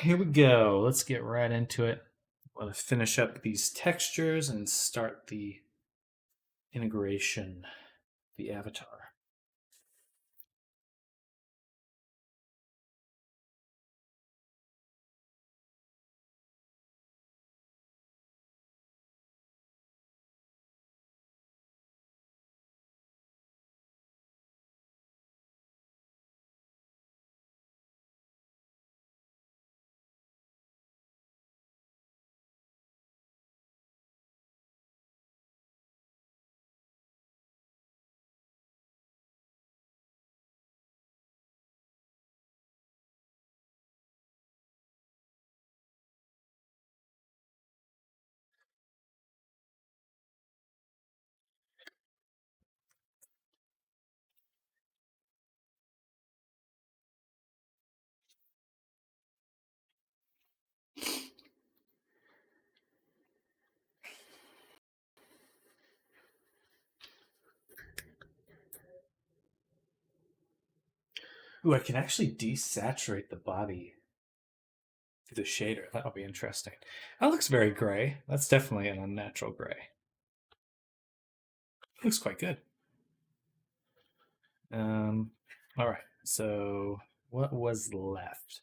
Here we go. Let's get right into it. I want to finish up these textures and start the integration, the avatar. Ooh, I can actually desaturate the body through the shader. That'll be interesting. That looks very gray. That's definitely an unnatural gray. Looks quite good. All right. So what was left?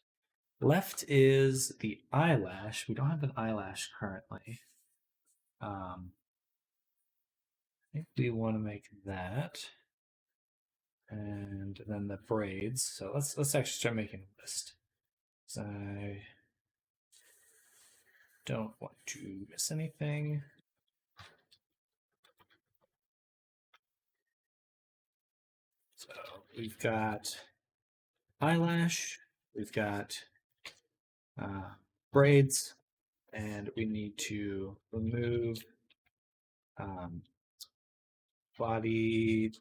Left is the eyelash. We don't have an eyelash currently. I think we want to make that, and then the braids. So let's actually start making a list. So I don't want to miss anything. So we've got eyelash, we've got braids, and we need to remove body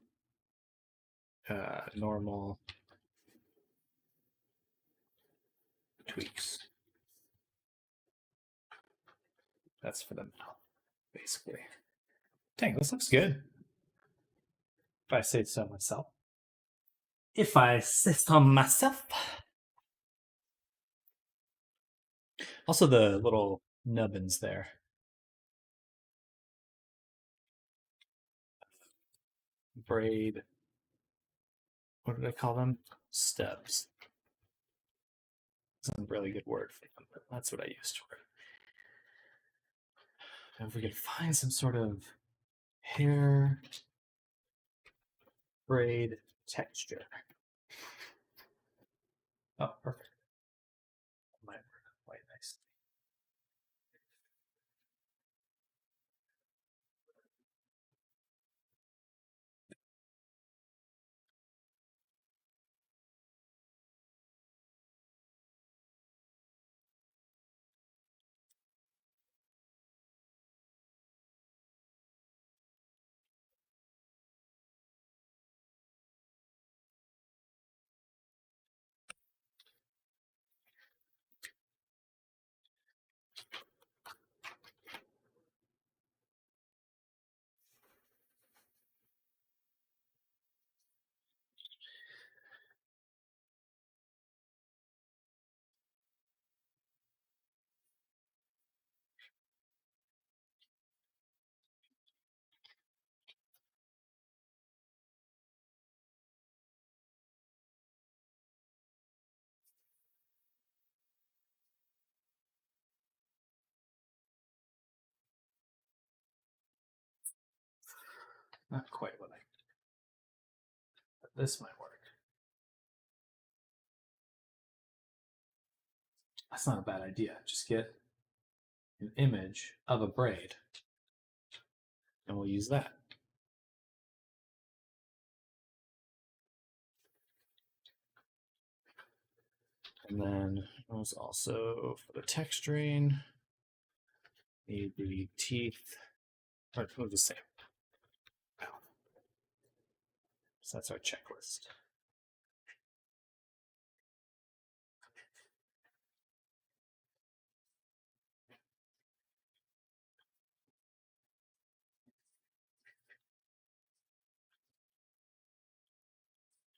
normal tweaks. That's for the mouth, basically. Dang, this looks good. If I say so myself. If I say so myself. Also, the little nubbins there. Braid. What did I call them? Stubs. It's a really good word for them, but that's what I used for it. And if we could find some sort of hair braid texture. Oh, perfect. That might work quite nicely. Not quite what I. But this might work. That's not a bad idea. Just get an image of a braid, and we'll use that. And then it was also for the texturing, need the teeth, or we'll just say, so that's our checklist.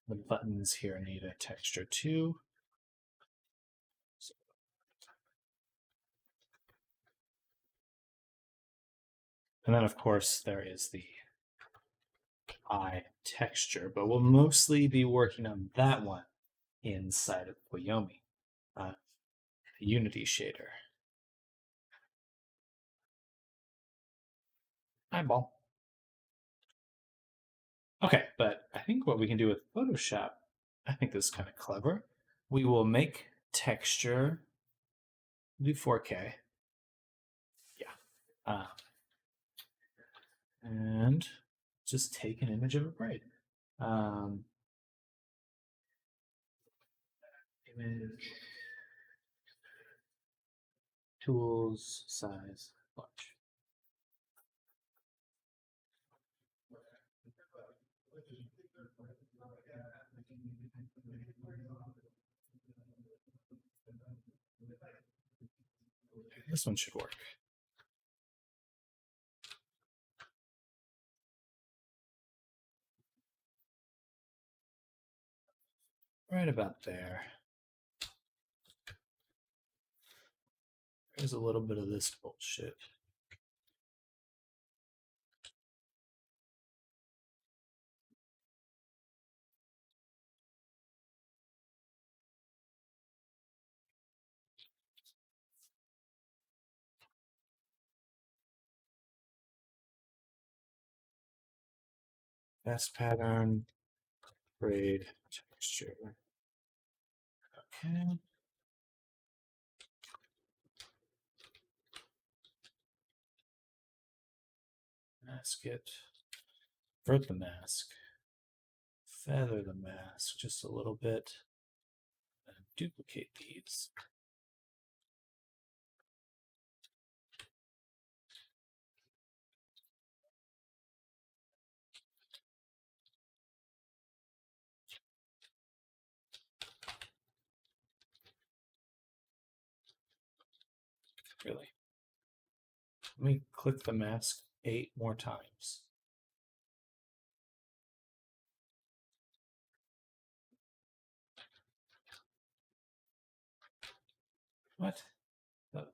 The buttons here need a texture too. And then, of course, there is the eye texture, but we'll mostly be working on that one inside of Poyomi, the Unity shader. Eyeball. Okay, but I think what we can do with Photoshop, I think this is kind of clever. We will make texture, do 4K. Yeah. And just take an image of a braid. Image, tools, size, large. This one should work. Right about there. There's a little bit of this bullshit. Fast pattern, braid, texture. Okay. Mask it. Invert the mask. Feather the mask just a little bit. And duplicate these. Really. Let me click the mask 8 more times. What the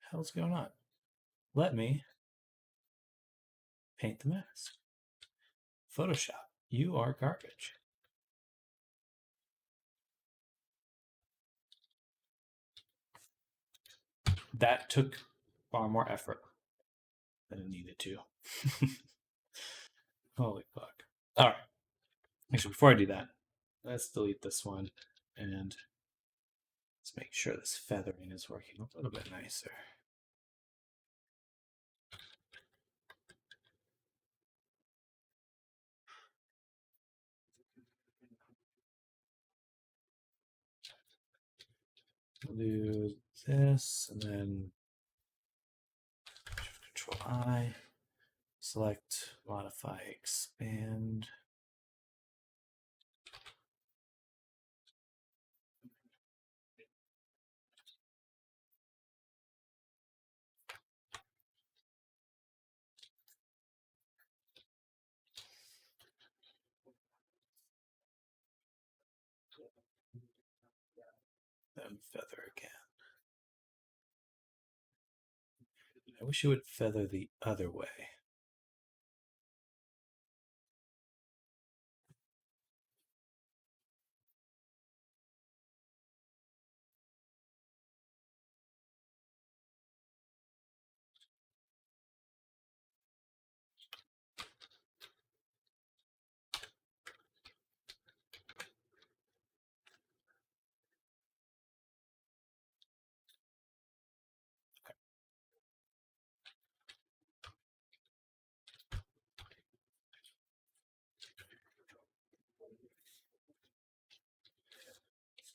hell's going on? Let me paint the mask. Photoshop, you are garbage. That took far more effort than it needed to. Holy fuck. All right. Actually, before I do that, let's delete this one and let's make sure this feathering is working a little bit nicer. We'll do this and then Control I, select, modify, expand. Then feather again. I wish it would feather the other way.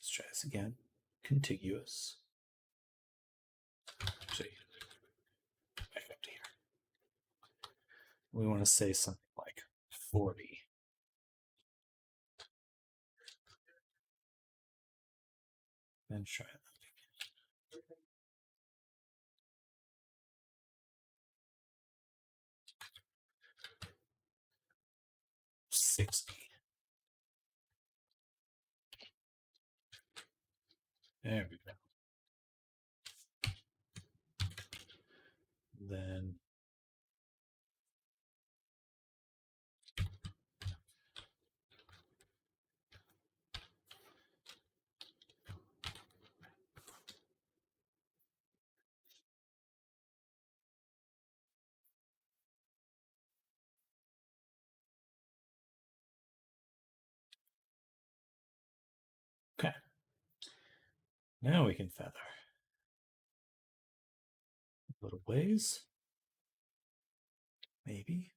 Let's try this again. Contiguous. Actually, back up to here. We want to say something like 40. Then try that again. 60. There we go. Then Now we can feather. A little ways. Maybe.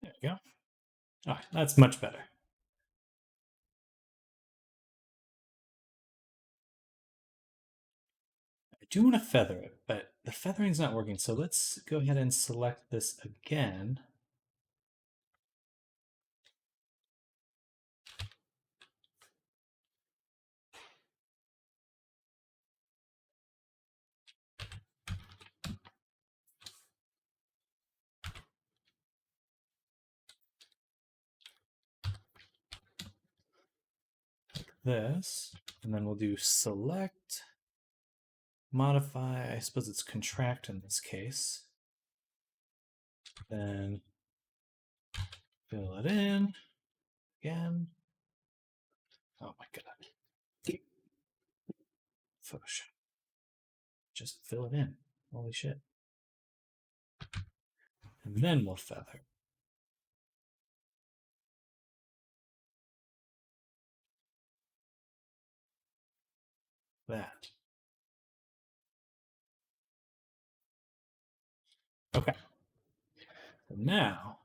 There we go. All right, that's much better. I do want to feather it, but the feathering's not working. So let's go ahead and select this again. This, and then we'll do select, modify, I suppose it's contract in this case. Then fill it in again. Oh my god. Photoshop. Just fill it in. Holy shit. And then we'll feather. that. Okay. So now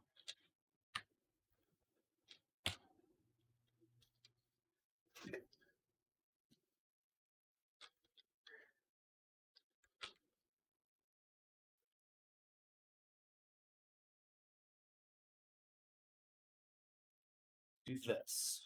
do this.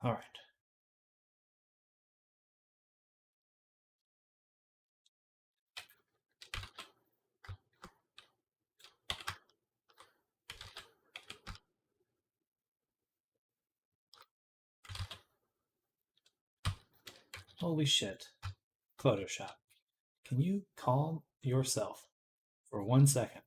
All right. Holy shit. Photoshop. Can you calm yourself for 1 second?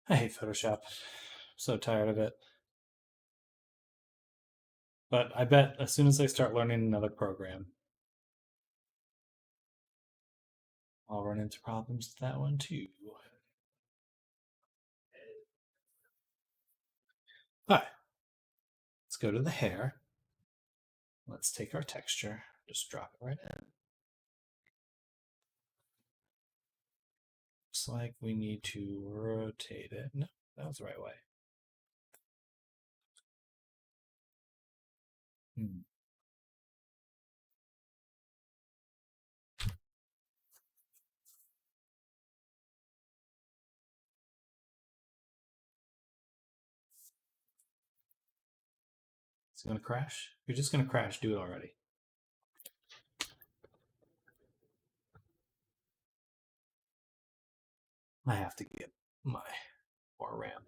I hate Photoshop. I'm so tired of it. But I bet as soon as I start learning another program, I'll run into problems with that one too. All right, let's go to the hair. Let's take our texture, just drop it right in. Looks like we need to rotate it. No, that was the right way. Hmm. It's gonna crash. You're just gonna crash. Do it already. I have to get my more RAM.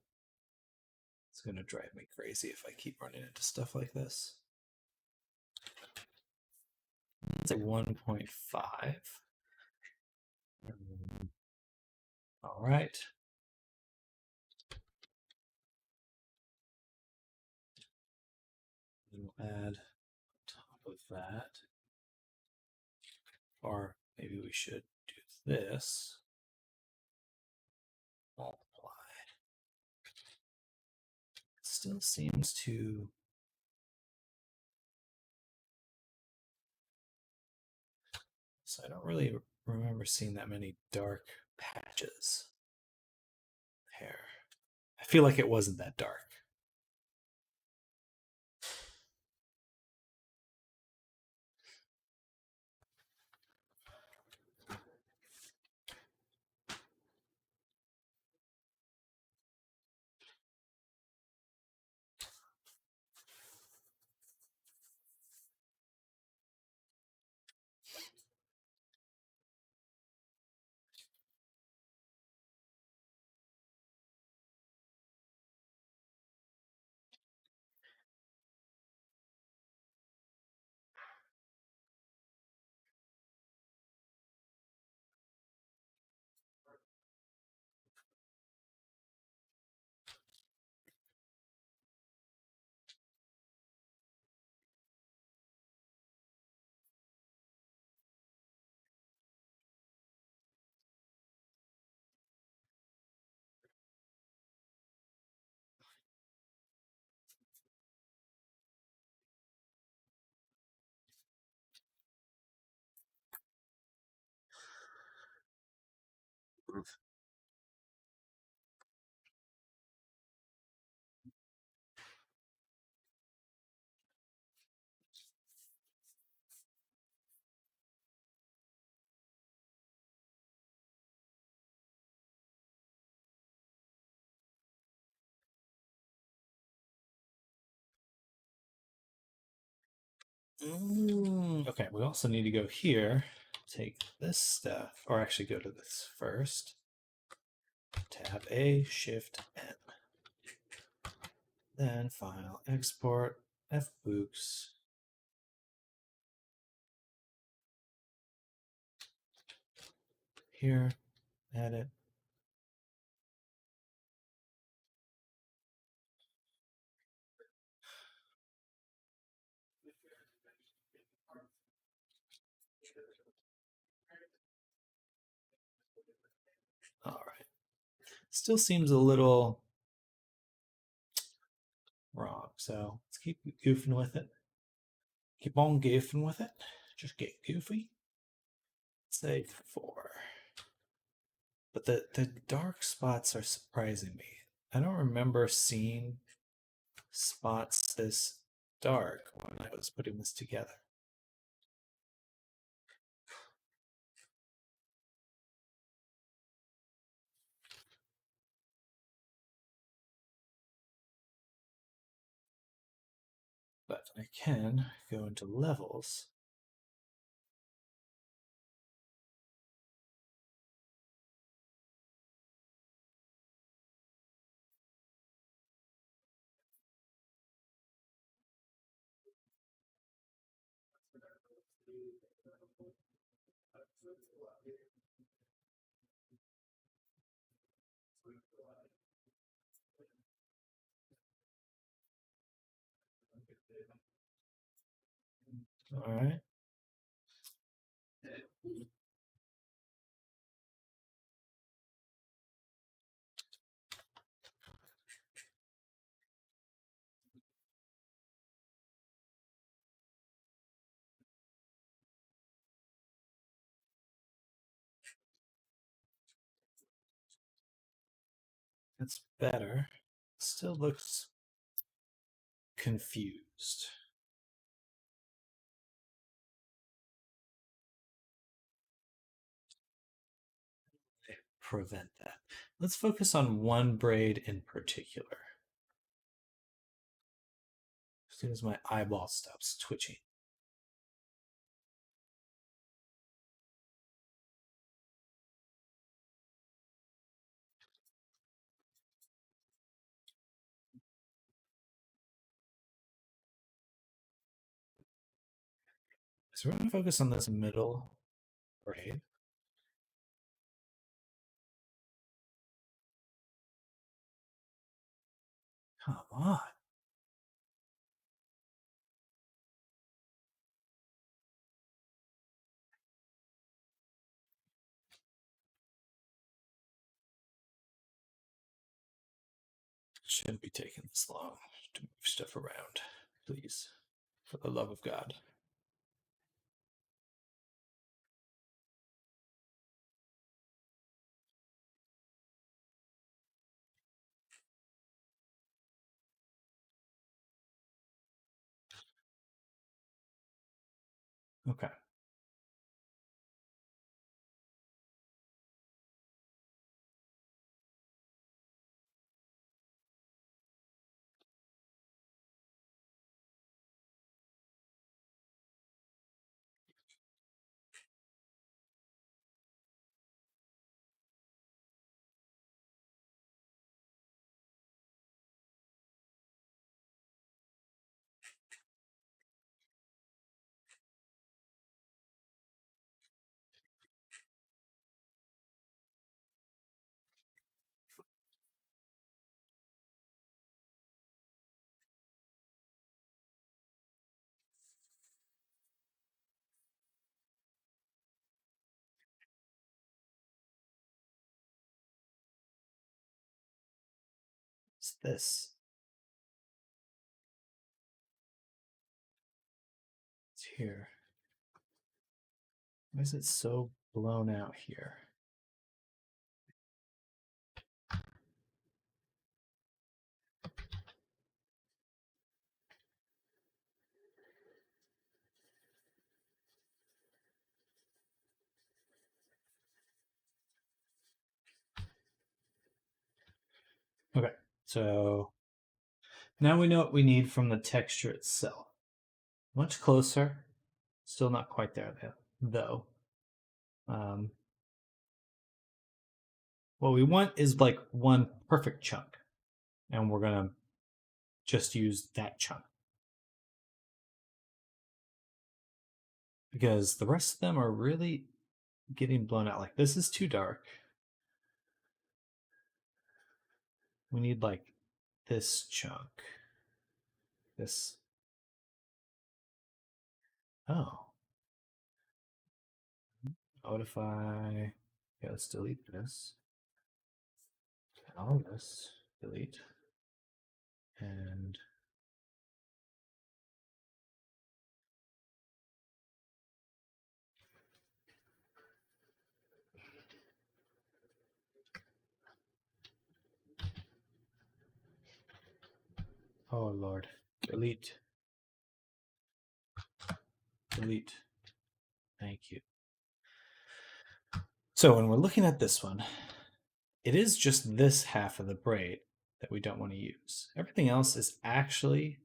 It's gonna drive me crazy if I keep running into stuff like this. It's at 1.5. All right. We'll add on top of that, or maybe we should do this. Multiply. Still seems to. So I don't really remember seeing that many dark patches. Hair. I feel like it wasn't that dark. Okay, we also need to go here, take this stuff, or actually go to this first. Tab A, Shift N. Then File, Export, fbooks. Here, edit. All right. Still seems a little wrong, so let's keep goofing with it. Keep on goofing with it. Just get goofy. Say 4. But the dark spots are surprising me. I don't remember seeing spots this dark when I was putting this together. But I can go into levels. All right. That's better. Still looks confused. Prevent that. Let's focus on one braid in particular. As soon as my eyeball stops twitching. So we're going to focus on this middle braid. Come on. Shouldn't be taking this long to move stuff around. Please, for the love of God. Okay. It's this. It's here. Why is it so blown out here? Okay, so now we know what we need from the texture itself. Much closer. Still not quite there, though. What we want is like one perfect chunk, and we're going to just use that chunk. Because the rest of them are really getting blown out. Like, this is too dark. We need like this chunk. This. Oh. Modify. Yeah, let's delete this. All this. Delete. And oh Lord. Delete. Delete. Thank you. So when we're looking at this one, it is just this half of the braid that we don't want to use. Everything else is actually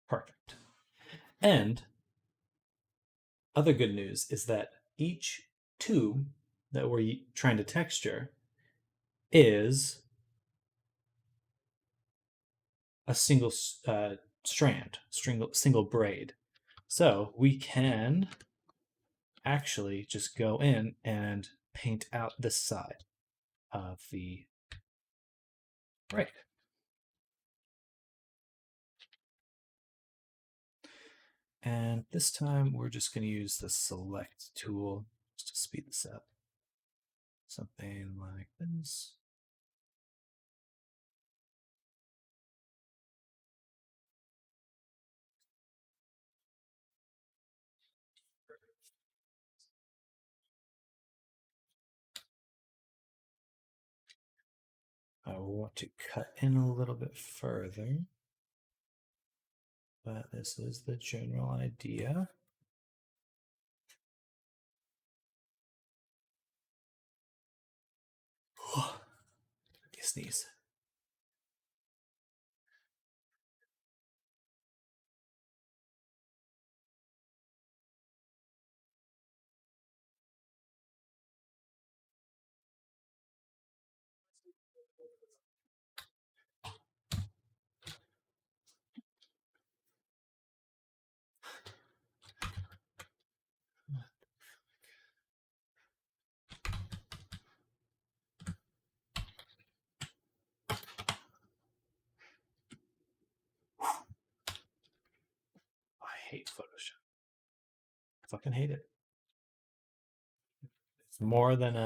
perfect. And other good news is that each tube that we're trying to texture is a single strand, single braid. So we can actually just go in and paint out this side of the braid. And this time we're just going to use the select tool just to speed this up. Something like this. I want to cut in a little bit further, but this is the general idea. Sneeze. I hate Photoshop. I fucking hate it. It's more than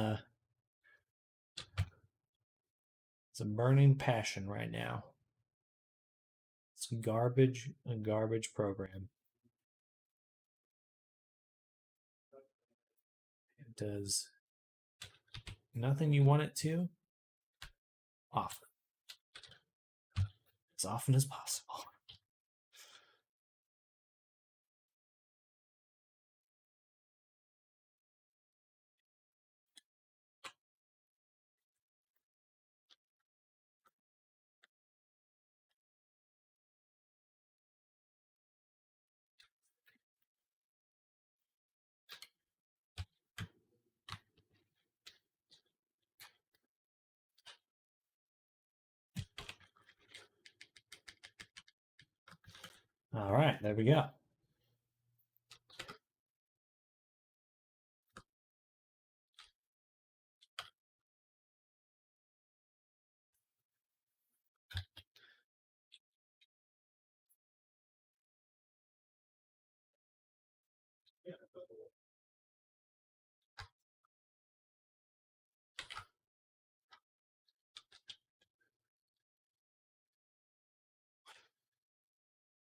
it's a burning passion right now. It's garbage, a garbage program. It does nothing you want it to often. As often as possible. All right, there we go.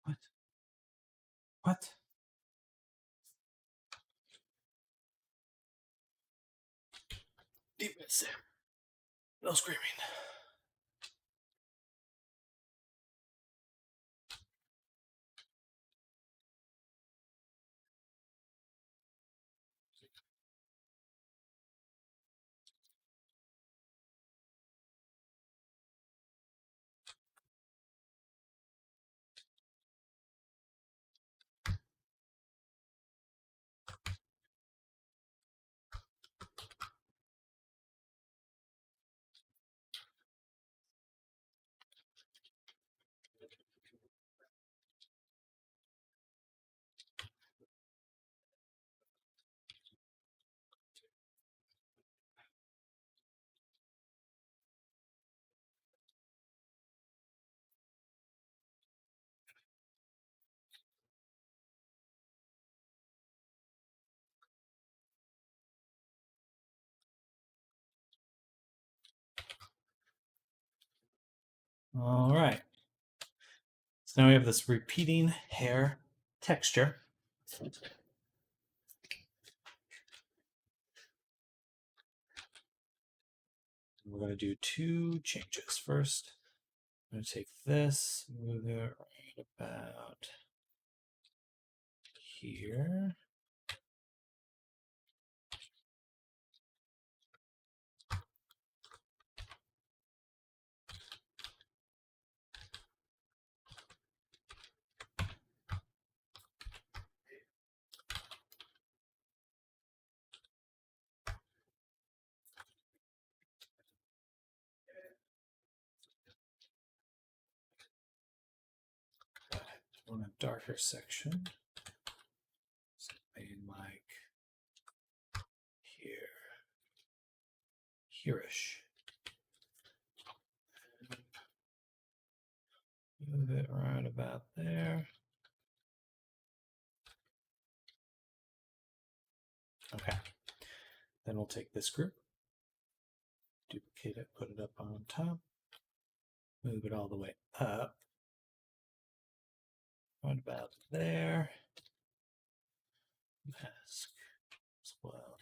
What? What? Deep Sam. No screaming. All right. So now we have this repeating hair texture. We're going to do two changes. First, I'm going to take this, move it right about here. On a darker section. Something like here-ish. Move it right about there. Okay. Then we'll take this group, duplicate it, put it up on top, move it all the way up, right about there. Mask as well.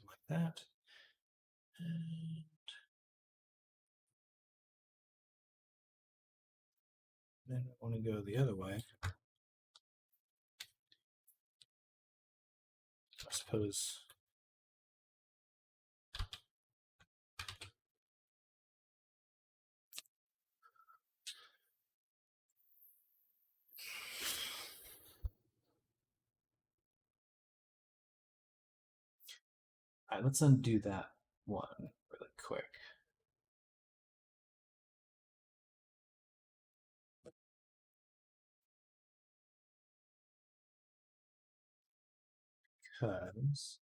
Like that. And then we want to go the other way. I suppose all right, let's undo that one really quick. Because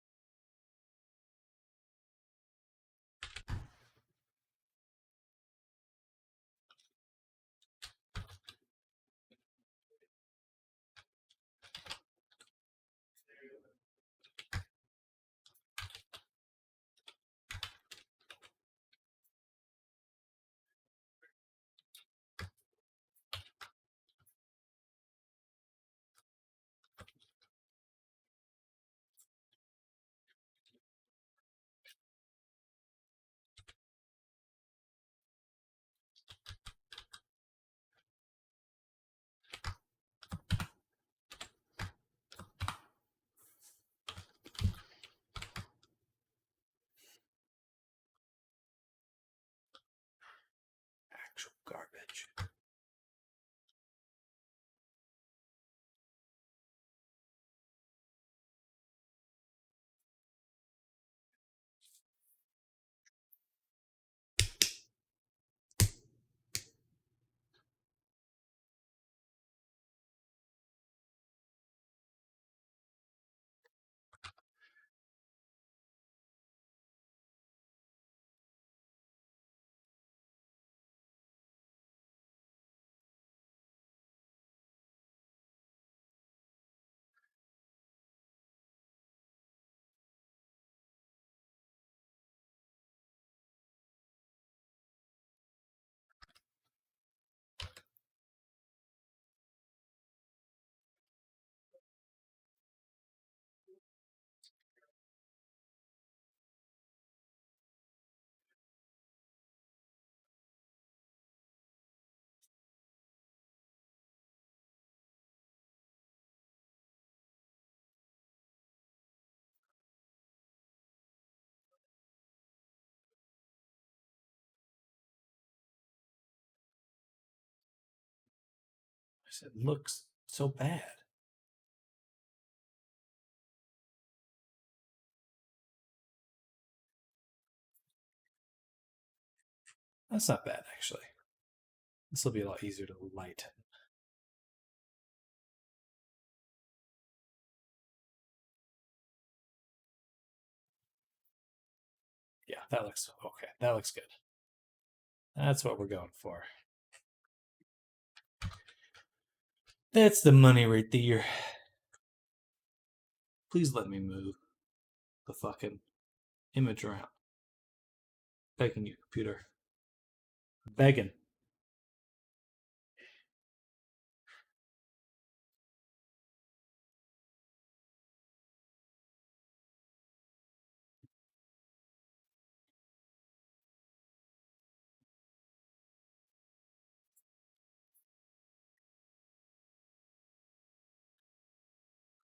actual garbage. I said, looks so bad. That's not bad, actually. This will be a lot easier to lighten. Yeah, that looks okay. That looks good. That's what we're going for. That's the money right there. Please let me move the fucking image around. Begging you, computer. Begging.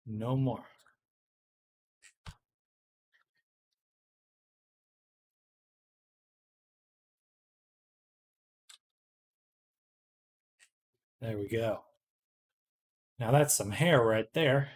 No more. There we go. Now that's some hair right there.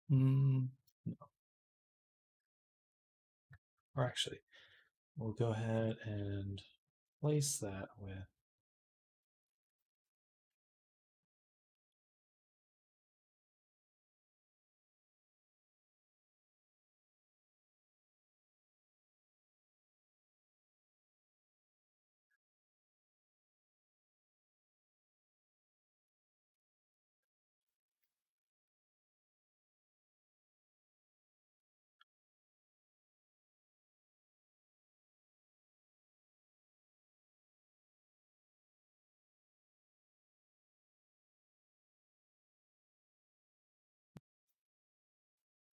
No. Or actually, we'll go ahead and place that with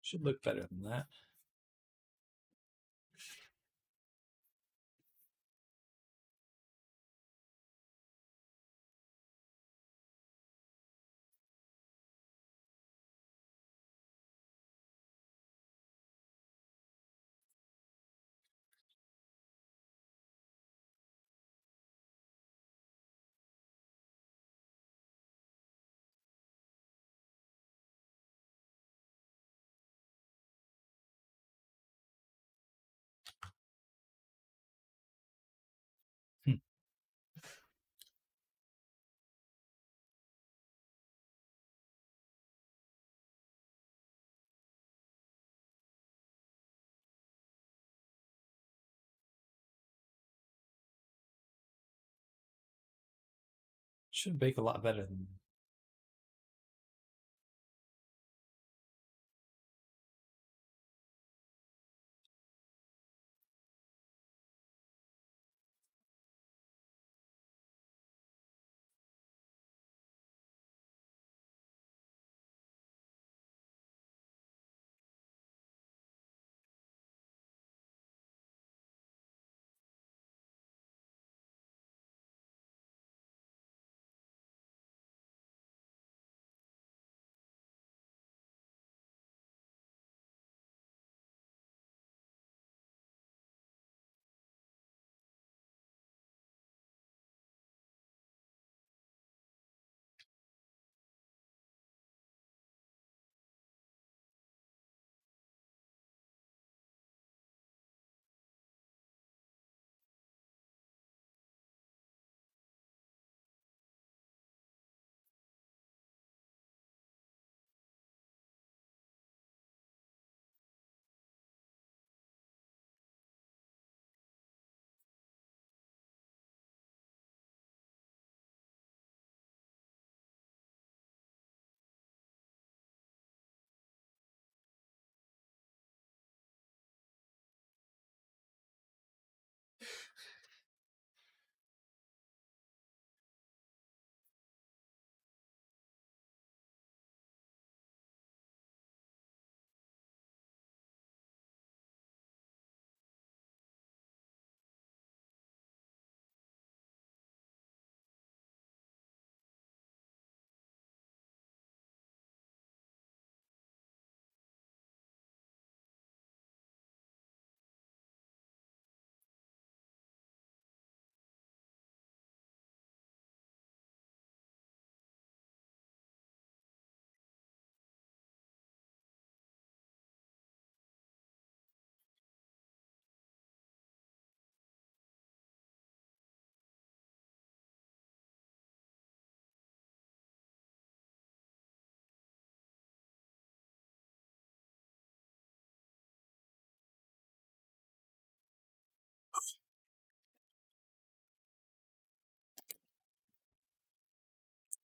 should look better than that. Hmm. Should bake a lot better than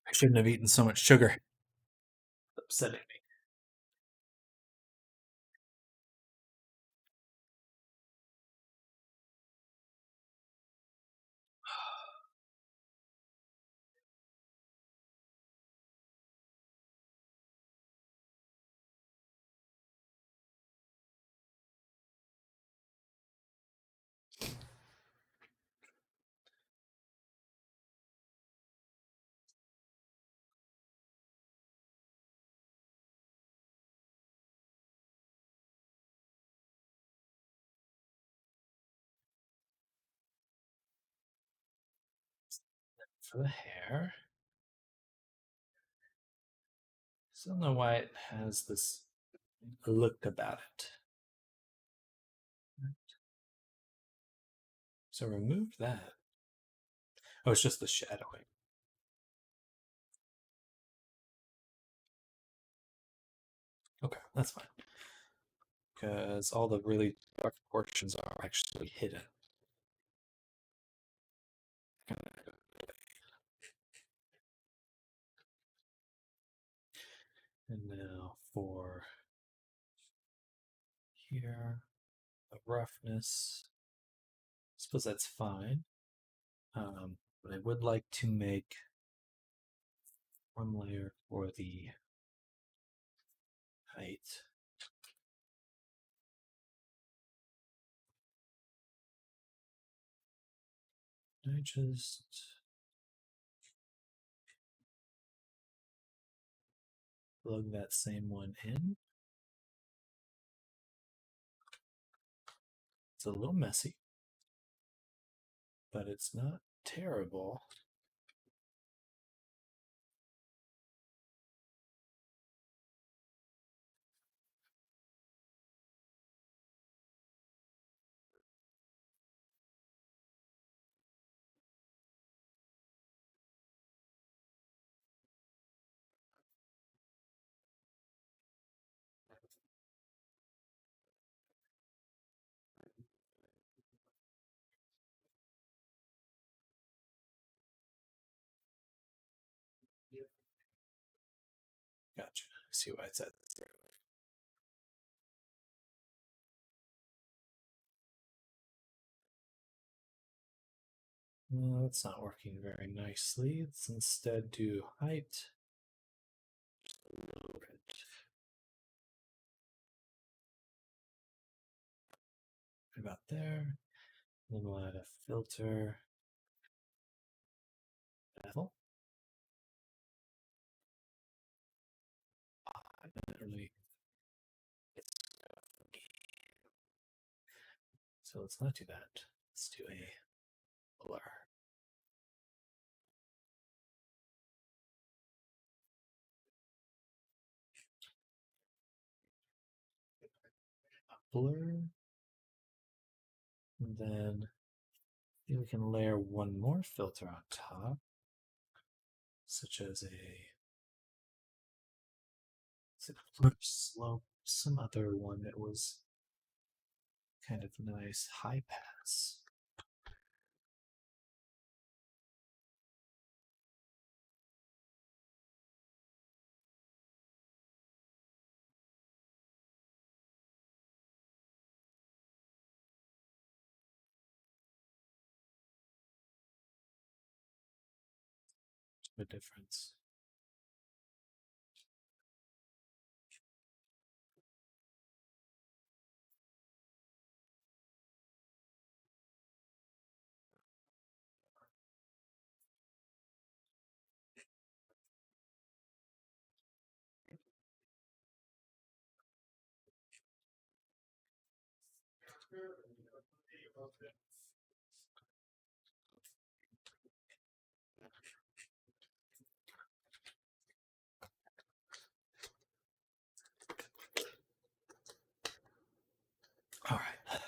I shouldn't have eaten so much sugar. Upsetting me. For the hair. I don't know why it has this look about it. So remove that. Oh, it's just the shadowing. Okay, that's fine. Because all the really dark portions are actually hidden. And now for here, the roughness. I suppose that's fine. But I would like to make one layer for the height. I just plug that same one in. It's a little messy, but it's not terrible. Gotcha. I see why it's at this. No, that's not working very nicely. Let's instead do height. Just lower it. About there. Then we'll add a filter. Bevel. Really, so let's not do that. Let's do a blur. A blur. And then we can layer one more filter on top, such as a flip slope, some other one that was kind of nice, high pass. The difference. All right.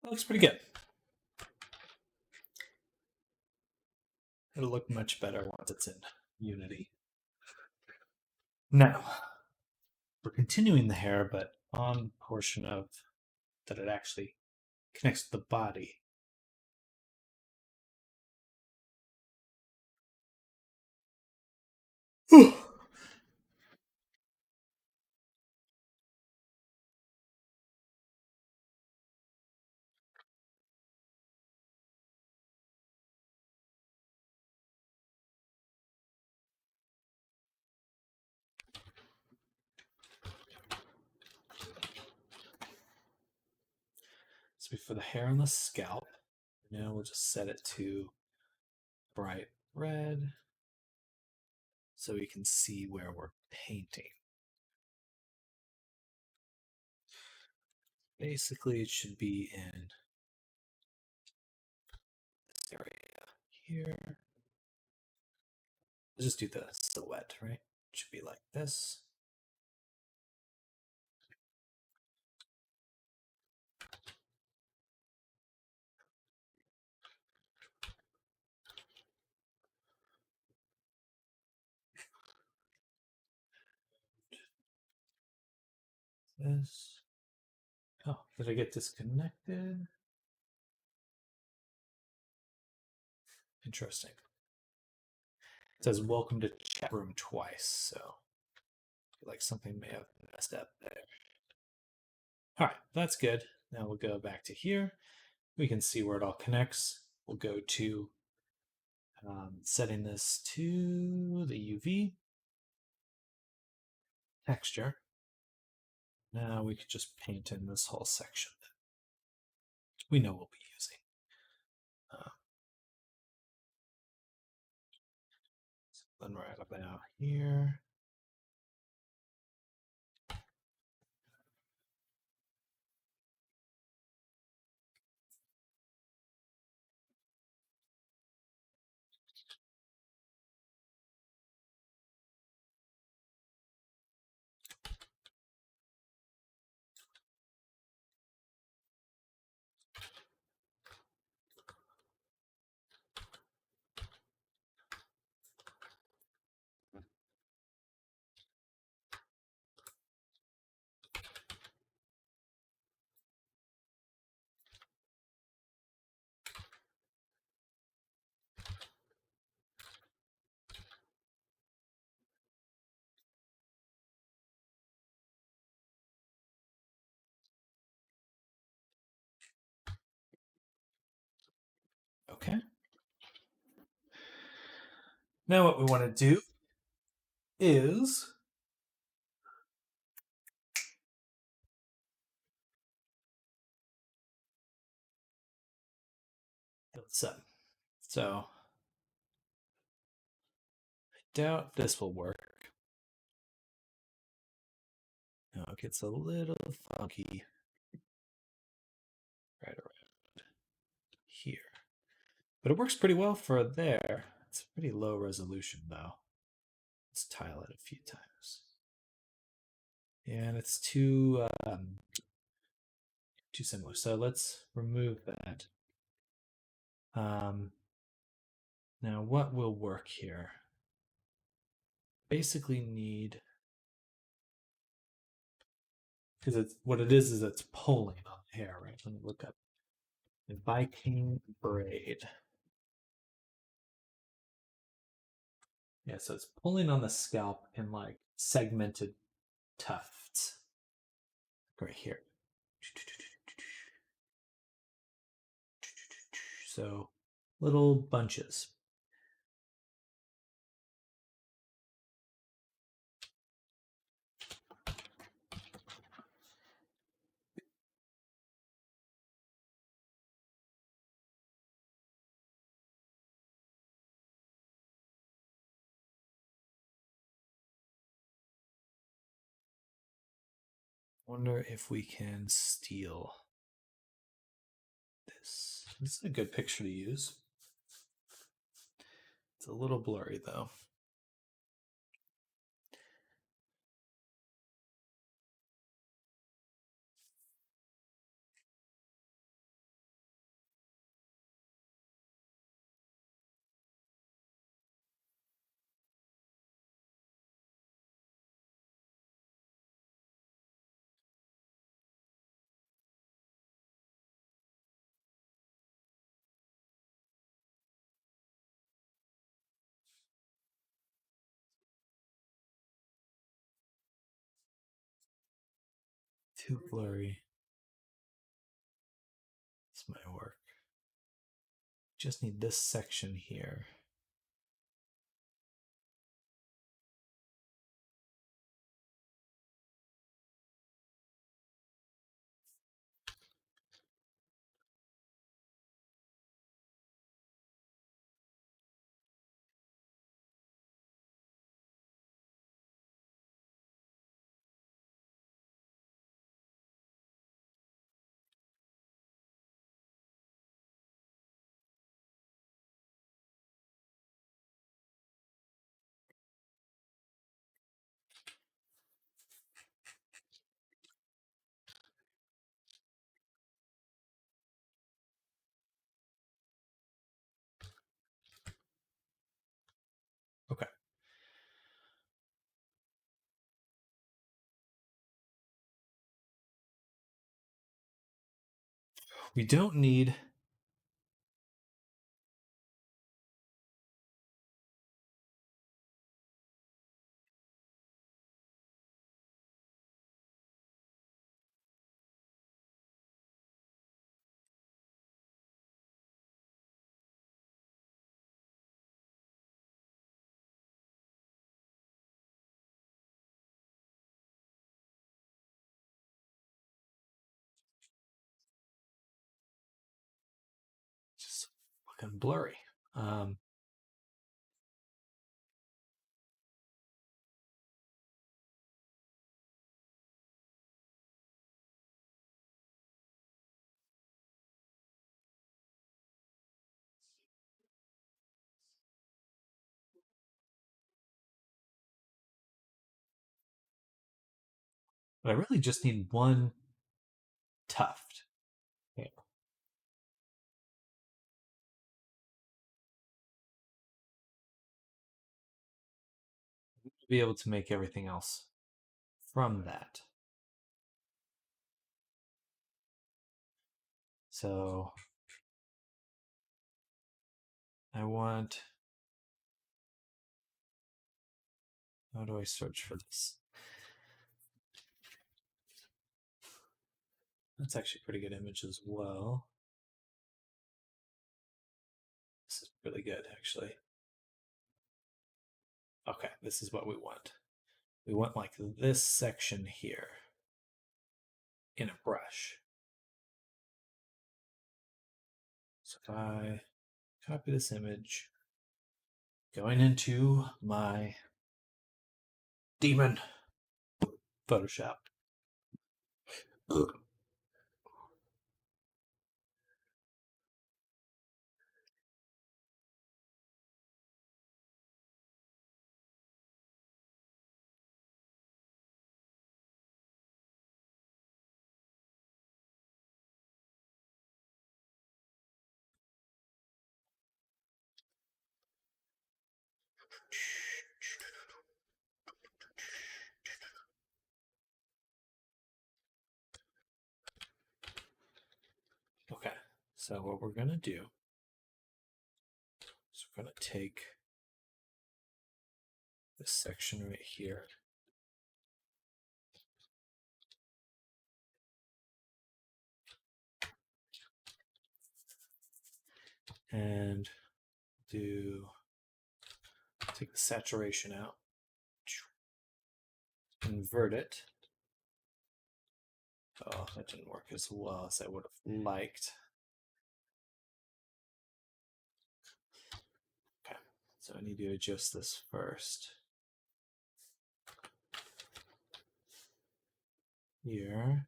That looks pretty good. It'll look much better once it's in Unity. Now, we're continuing the hair, but on portion of that it actually connects to the body. So for the hair on the scalp, now we'll just set it to bright red so we can see where we're painting. Basically, it should be in this area here. Let's just do the silhouette, right? It should be like this. This. Oh, did I get disconnected? Interesting. It says welcome to chat room twice, so I feel like something may have messed up there. All right, that's good. Now we'll go back to here. We can see where it all connects. We'll go to setting this to the UV texture. Now we could just paint in this whole section that we know we'll be using. Then right about here. Okay. Now what we want to do is set. So I doubt this will work. No, it gets a little funky right around here. But it works pretty well for there. It's pretty low resolution though. Let's tile it a few times. And it's too similar. So let's remove that. Now what will work here? Basically need, because it's what it is it's pulling on the hair, right? Let me look up. Viking braid. Yeah, so it's pulling on the scalp in like segmented tufts. Right here. So little bunches. Wonder if we can steal this. This is a good picture to use. It's a little blurry though. Too blurry. This might work. Just need this section here. Okay. We don't need just fucking blurry. But I really just need one tuft. Yeah. To be able to make everything else from that. So I want. How do I search for this? That's actually a pretty good image as well. This is really good, actually. Okay, this is what we want. We want like this section here in a brush. So if I copy this image, going into my demon Photoshop. Okay, so what we're going to do is we're going to take this section right here. And take the saturation out, invert it. Oh, that didn't work as well as I would have liked. Okay, so I need to adjust this first. Here.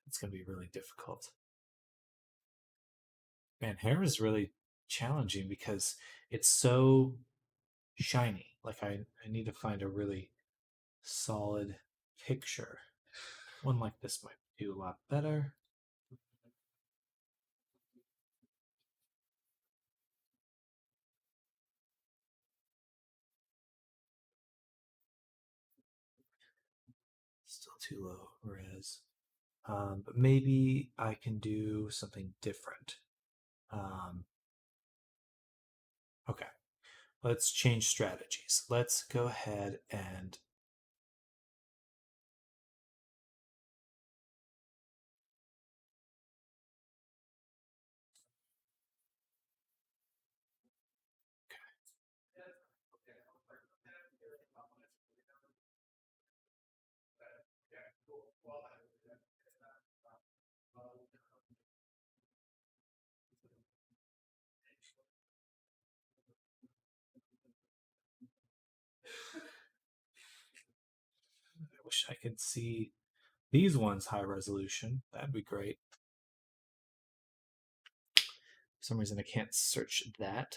It's going to be really difficult. Man, hair is really challenging because it's so shiny. Like I need to find a really solid picture. One like this might do a lot better. Still too low res. But maybe I can do something different. Okay, let's change strategies. Let's go ahead and I wish I could see these ones high resolution. That'd be great. For some reason I can't search that.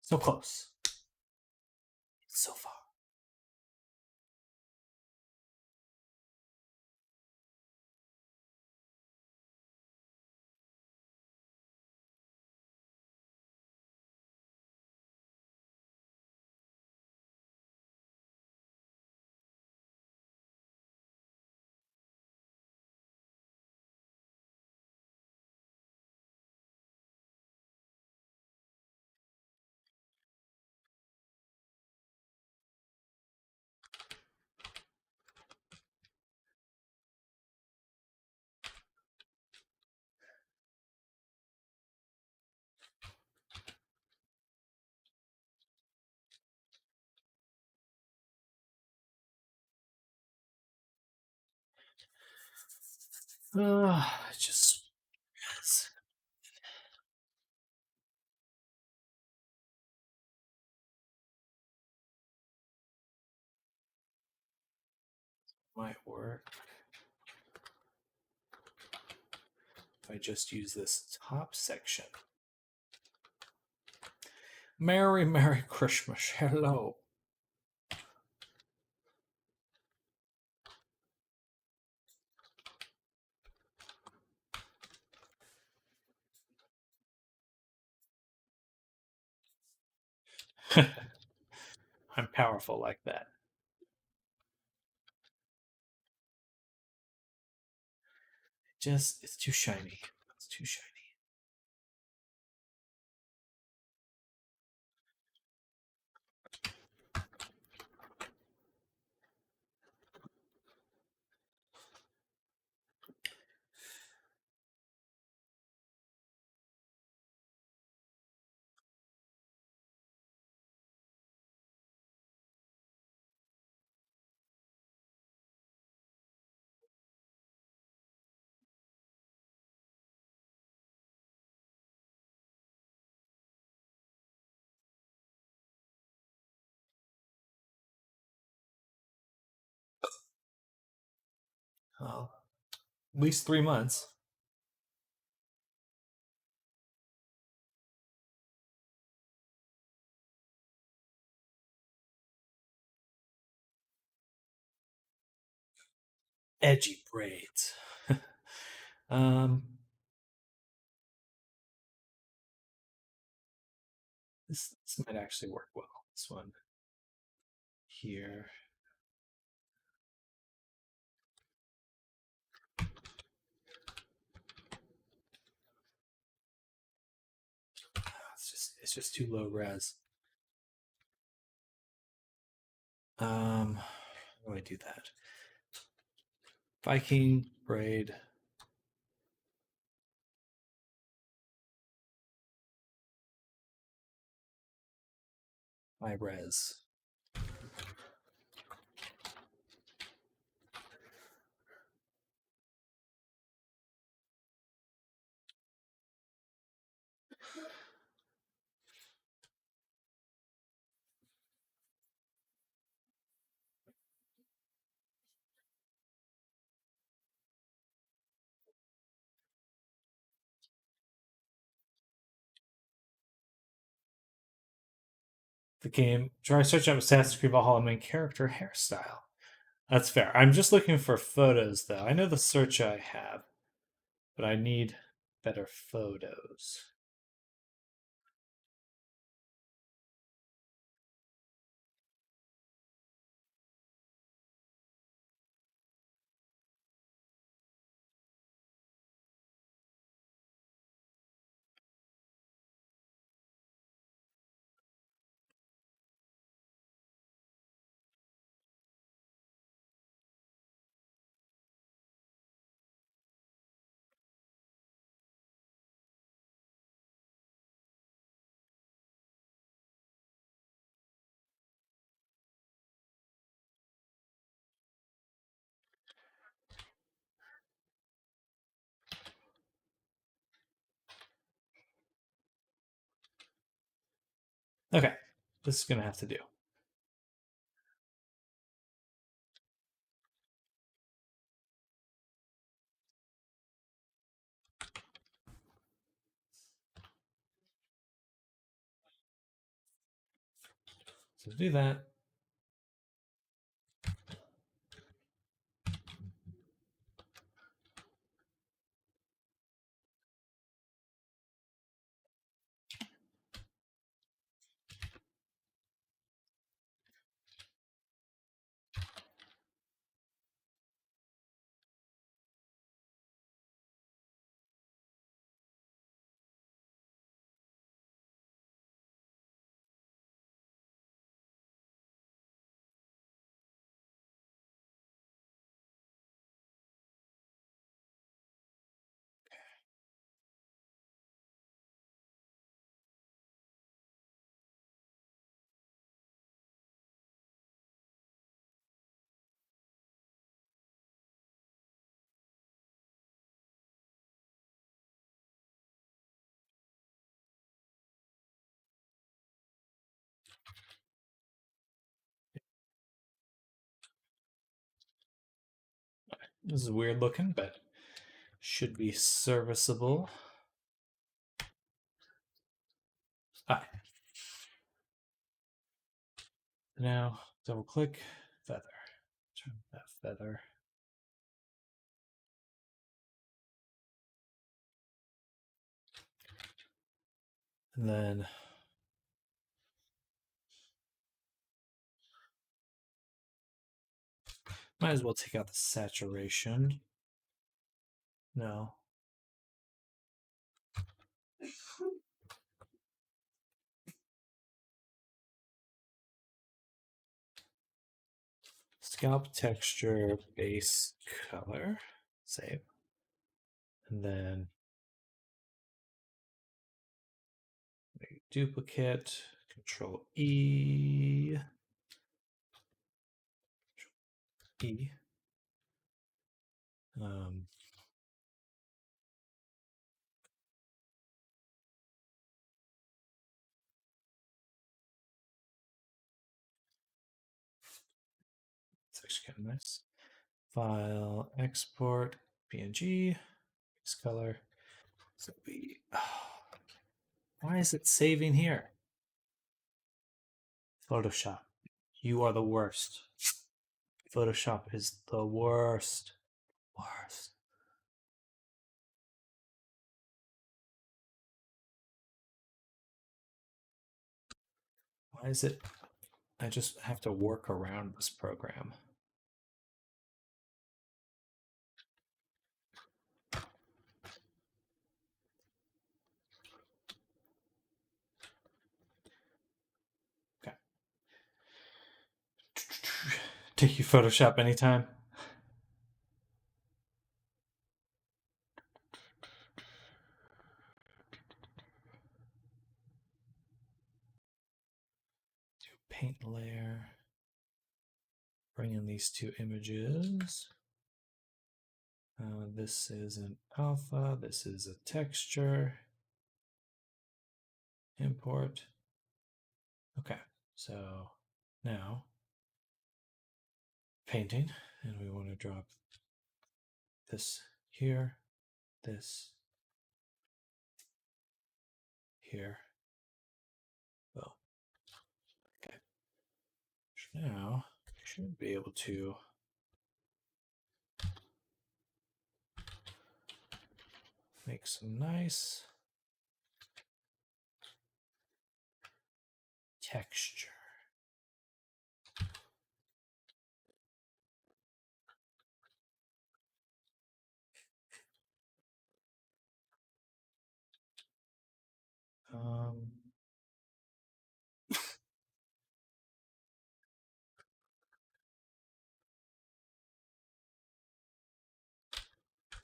So close. So far. Just might work if I just use this top section. Merry Christmas. Hello. I'm powerful like that. It's too shiny. It's too shiny. Oh, at least 3 months. Edgy braids. um, this might actually work well. This one here. It's just too low res. How do I do that? Viking braid. My res. the game. Try search up Assassin's Creed Valhalla main character hairstyle. That's fair. I'm just looking for photos, though. I know the search I have, but I need better photos. Okay, this is going to have to do. So do that. This is weird looking, but should be serviceable. Now double click feather. Turn that feather. And then might as well take out the saturation. No. Scalp texture, base color. Save. And then make duplicate. Control E. E. It's actually kind of nice. File, export, PNG, base color. So we. Why is it saving here? Photoshop. You are the worst. Photoshop is the worst. Worst. Why is it? I just have to work around this program. Okay. Take you Photoshop anytime. Do paint layer. Bring in these two images. This is an alpha. This is a texture. Import. Okay, so now painting, and we want to drop this here, this here. Well, now should be able to make some nice texture.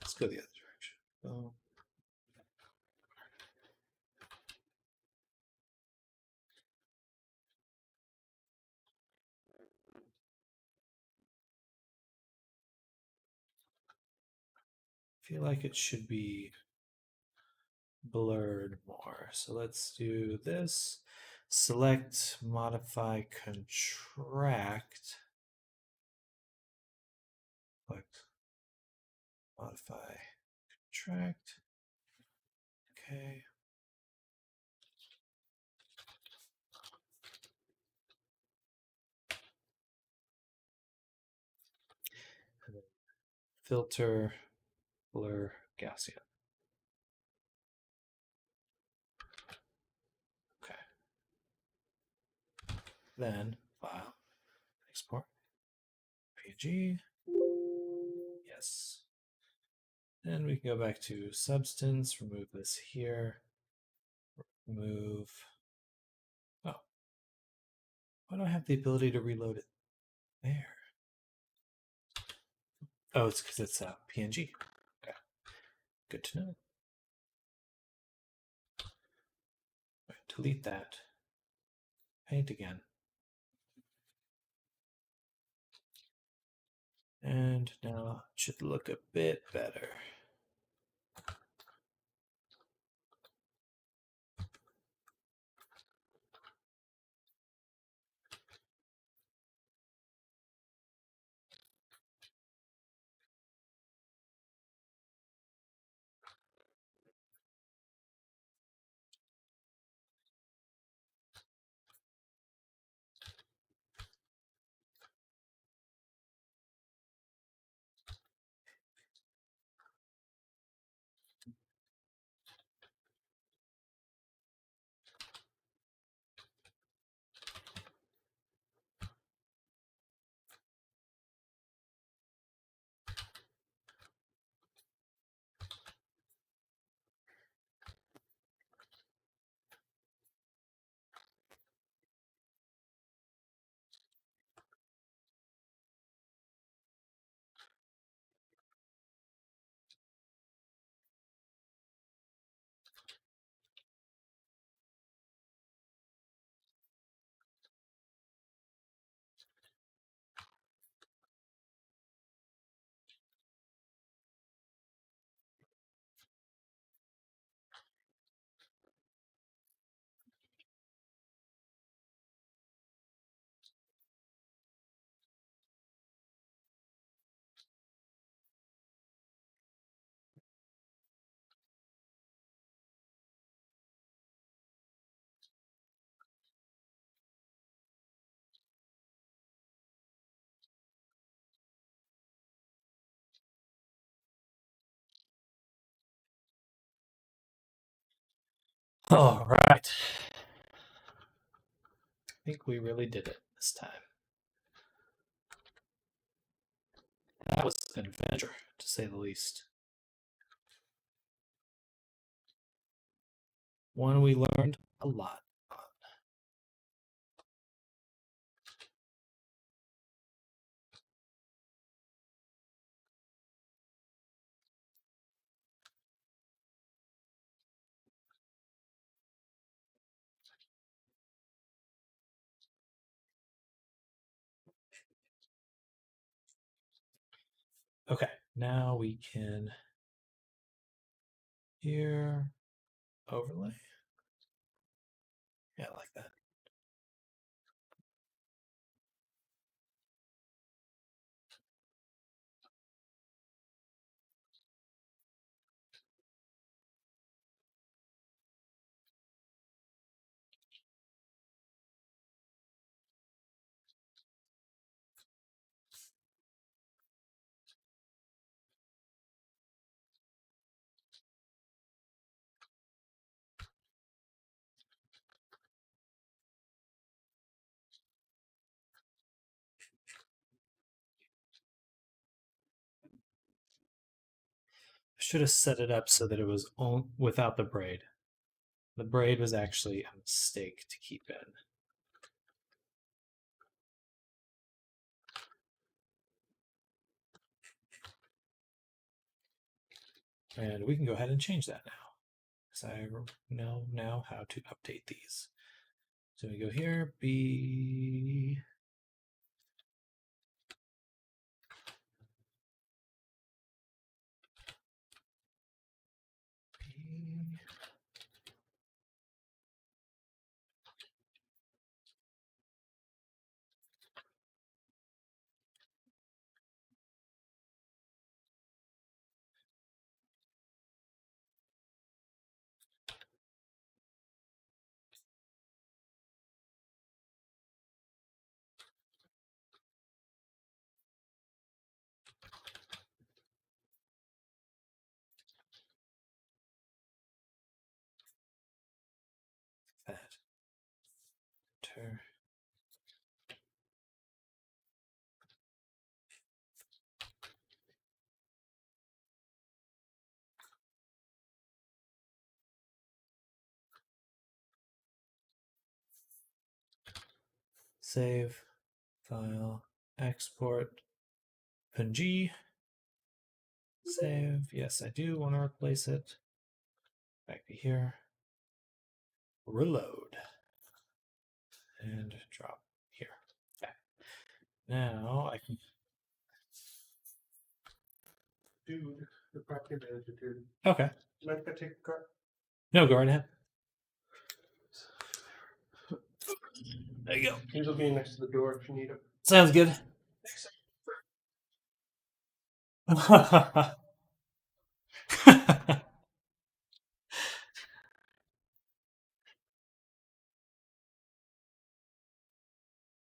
Let's go the other direction. I feel like it should be blurred more. So let's do this. Select, modify, contract. Select, modify, contract. Okay. And then filter, blur, Gaussian. Okay. Then file, export, PNG. Yes. Then we can go back to substance, remove this here, remove. Oh, why do I have the ability to reload it there? Oh, it's because it's a PNG. Okay, good to know. Right, delete that. Paint again. And now it should look a bit better. All right. I think we really did it this time. That was an adventure, to say the least. One we learned a lot on. Okay, now we can here overlay. Yeah, I like that. should have set it up so that it was without the braid. The braid was actually a mistake to keep in. And we can go ahead and change that now, because I know now how to update these. So we go here, B. That. Enter. Save, file, export, PNG. Save. Yes, I do want to replace it. Back to here. Reload. And drop here. Okay. Now I can. Dude, the property manager, dude. Okay. You mind if I take a car? No, go right ahead. There you go. He's will be next to the door if you need him. Sounds good. All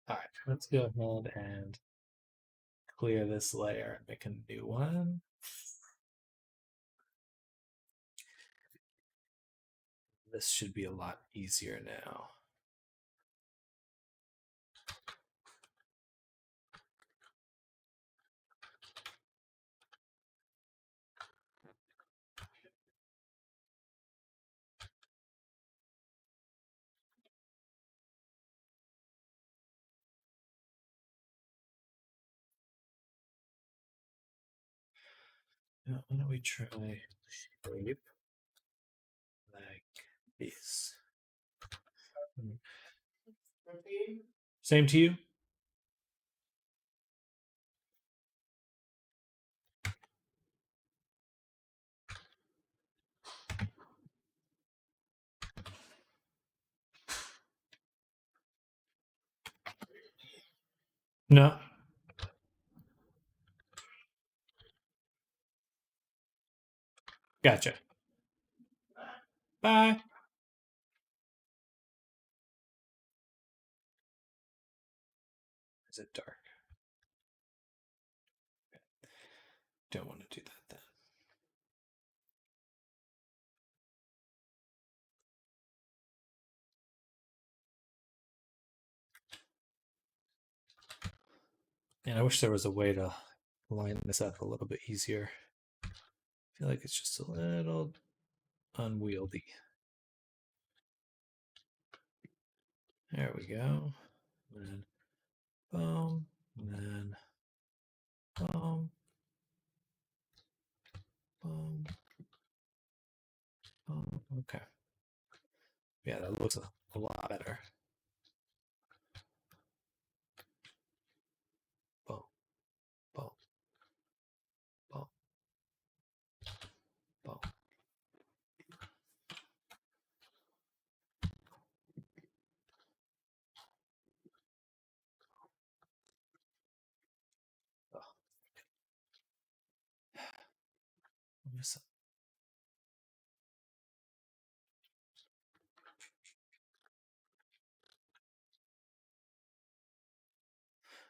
right, let's go ahead and clear this layer and make a new one. This should be a lot easier now. Now, why don't we try shape like this? Same to you? No. Gotcha. Bye. Is it dark? Don't want to do that then. And I wish there was a way to line this up a little bit easier. I feel like it's just a little unwieldy. There we go. And then boom, and then boom, boom, boom. Okay. Yeah, that looks a lot better. Boom, boom, boom, boom. Oh.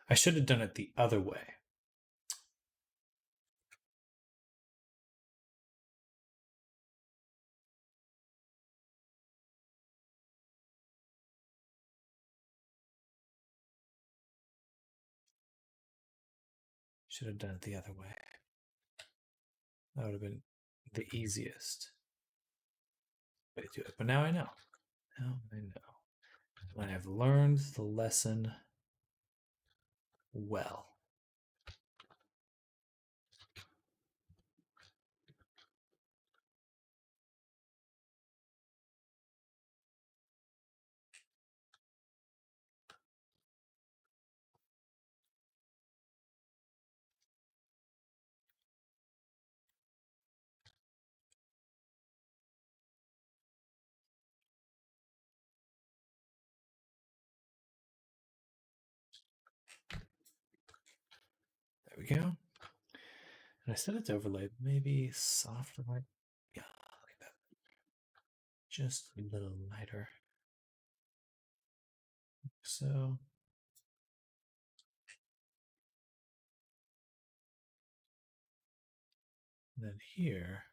I should have done it the other way. Should have done it the other way. That would have been the easiest way to do it. But now I know. Now I know. And I've learned the lesson well. There we go. And I said it's overlaid. Maybe softer light. Yeah, like that. Just a little lighter. So. And then here.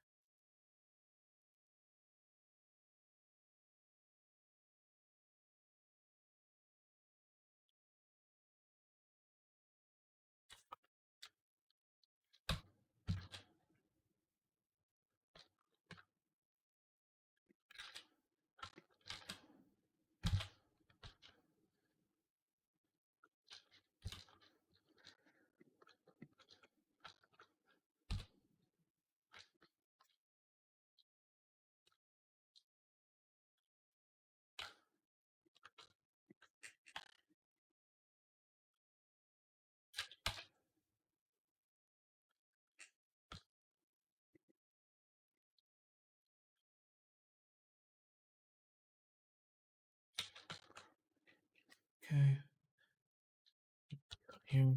Okay. Here.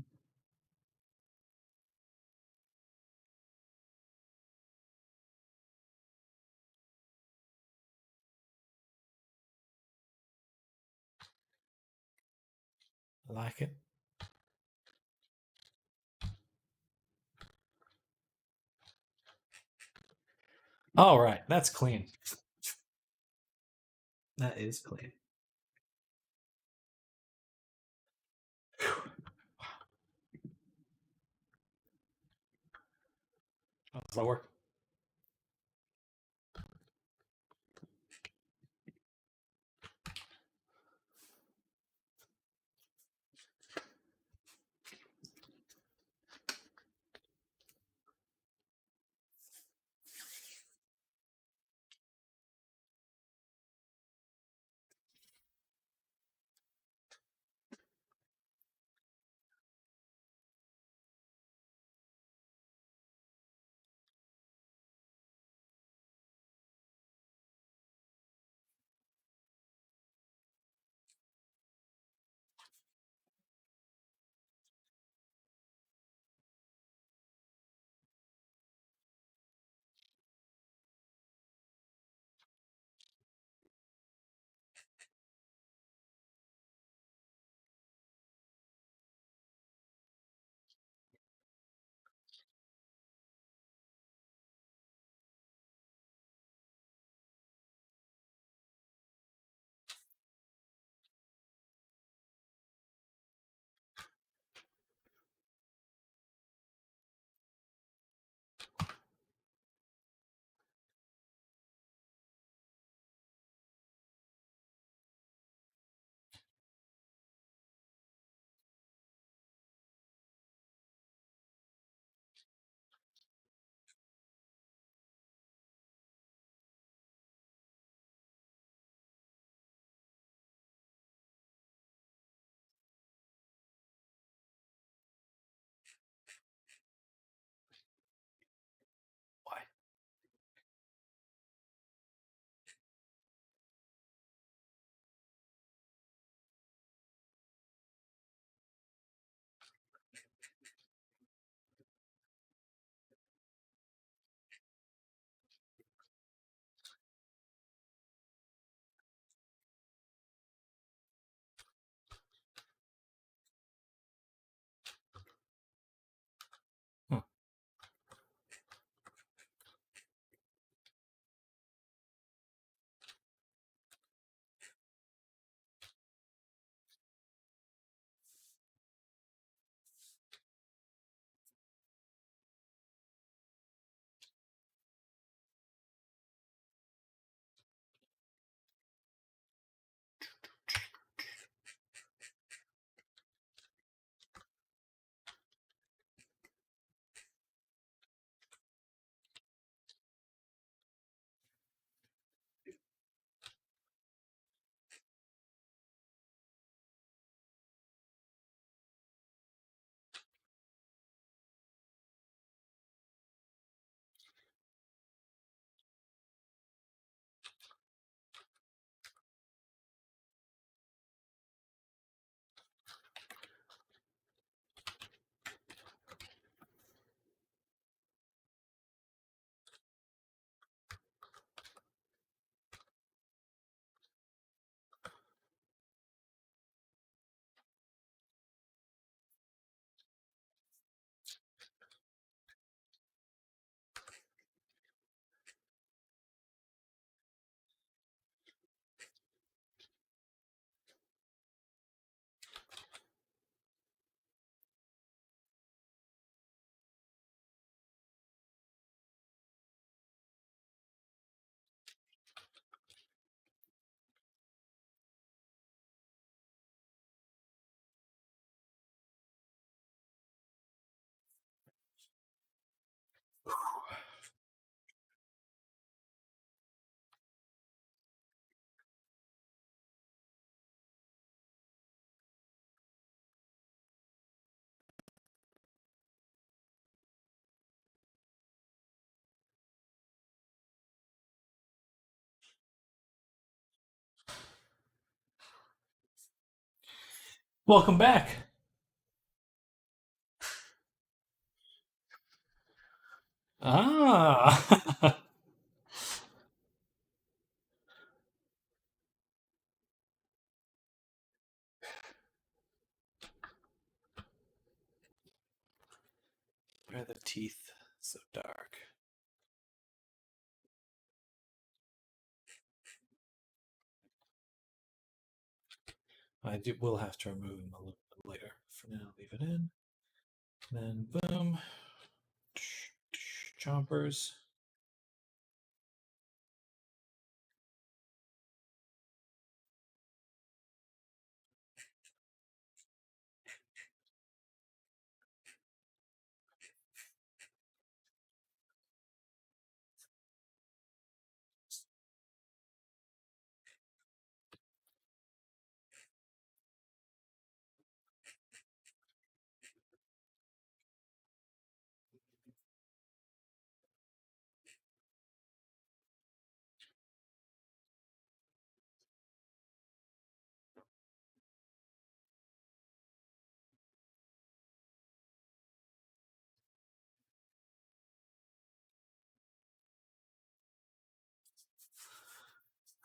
I like it. All right, that's clean. That is clean. Oh, does that work? Welcome back. Ah. Why are the teeth so dark? Will have to remove them a little bit later. For now, leave it in. Then boom. Chompers.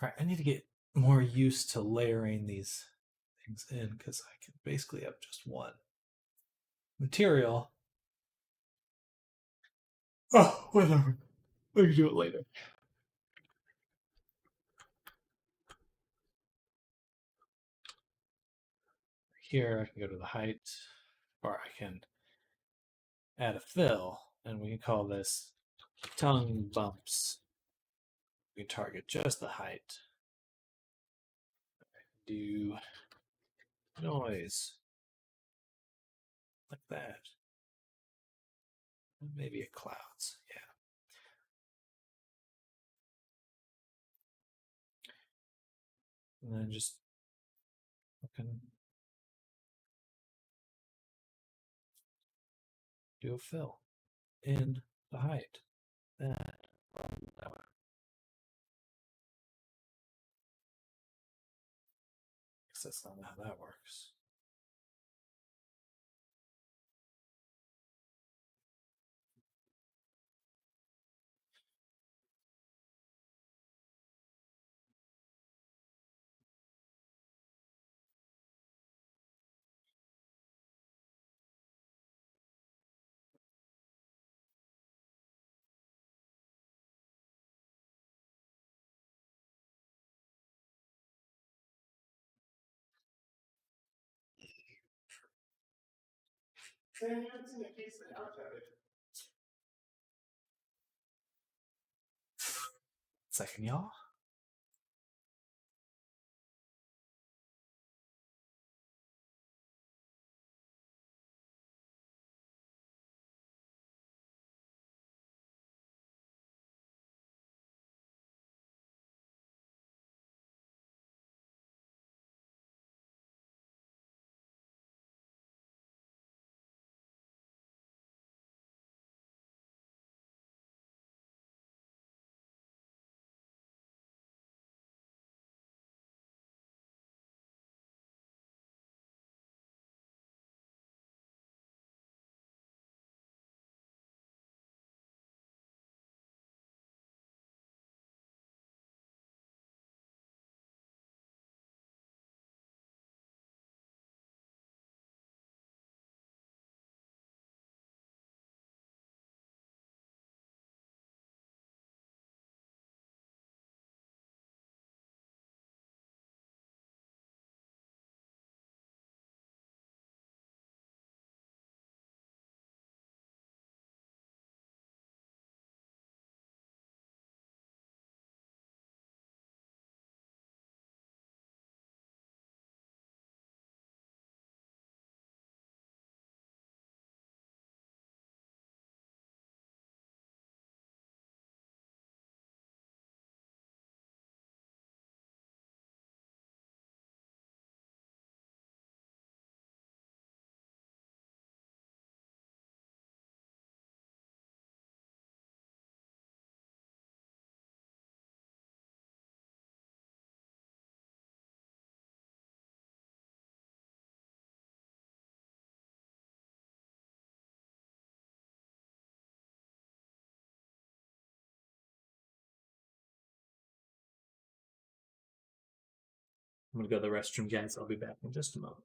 All right, I need to get more used to layering these things in because I can basically have just one material. Oh, whatever. We can do it later. Here, I can go to the height, or I can add a fill, and we can call this tongue bumps. We target just the height. Do noise like that. Maybe it clouds. Yeah. And then just fucking do a fill in the height. That. Guess that's not how that works. Second, y'all. I'm gonna go to the restroom, guys. I'll be back in just a moment.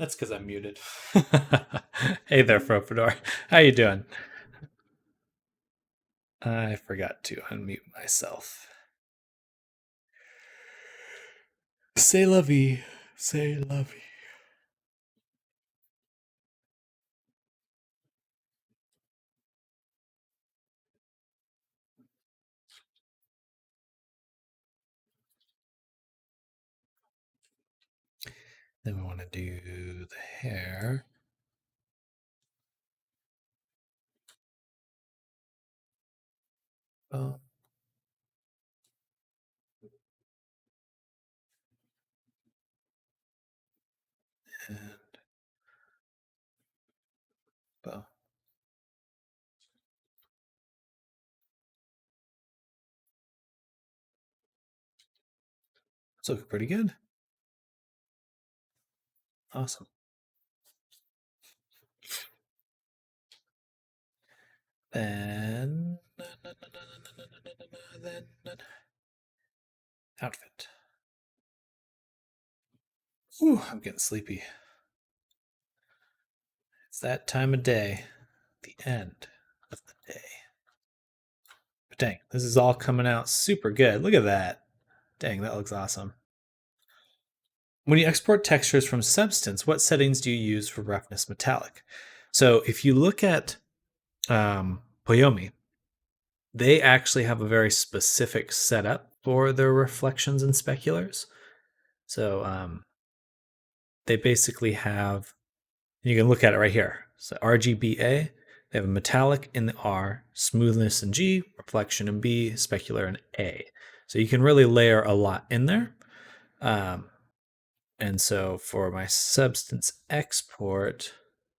That's because I'm muted. Hey there, Fropidor. How you doing? I forgot to unmute myself. Say lovey. Say lovey. Then we want to do the hair. Oh. And bow. It's looking pretty good. Awesome. Then outfit. Ooh, I'm getting sleepy. It's that time of day. The end of the day. But dang, this is all coming out super good. Look at that. Dang, that looks awesome. When you export textures from Substance, what settings do you use for roughness metallic? So if you look at Poyomi, they actually have a very specific setup for their reflections and speculars. So they basically have, you can look at it right here. So RGBA, they have a metallic in the R, smoothness in G, reflection in B, specular in A. So you can really layer a lot in there. And so for my Substance export,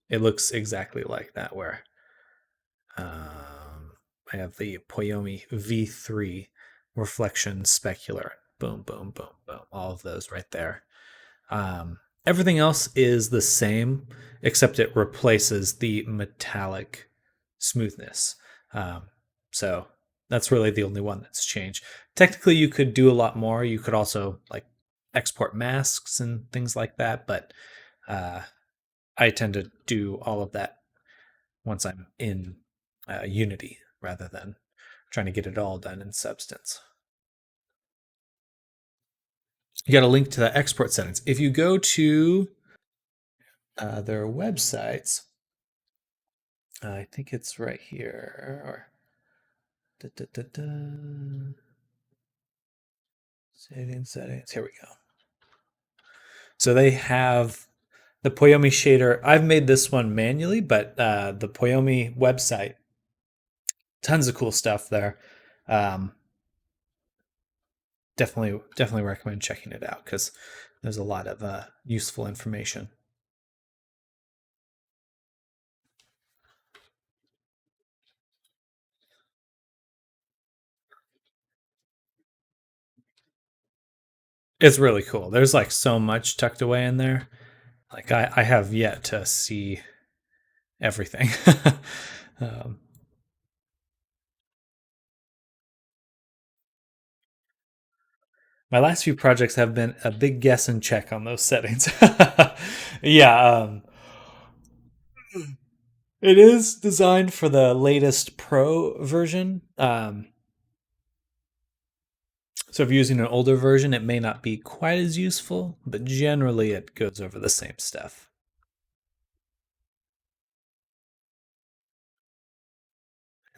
it looks exactly like that, where I have the Poyomi V3 reflection specular. Boom, boom, boom, boom. All of those right there. Everything else is the same, except it replaces the metallic smoothness. So that's really the only one that's changed. Technically, you could do a lot more. You could also like export masks and things like that, but I tend to do all of that once I'm in Unity rather than trying to get it all done in Substance. You got a link to the export settings. If you go to their websites, I think it's right here. Or settings. Here we go. So they have the Poyomi shader. I've made this one manually, but the Poyomi website, tons of cool stuff there. Definitely recommend checking it out because there's a lot of useful information. It's really cool. There's like so much tucked away in there. Like I have yet to see everything. My last few projects have been a big guess and check on those settings. Yeah, it is designed for the latest Pro version. So if you're using an older version, it may not be quite as useful, but generally it goes over the same stuff.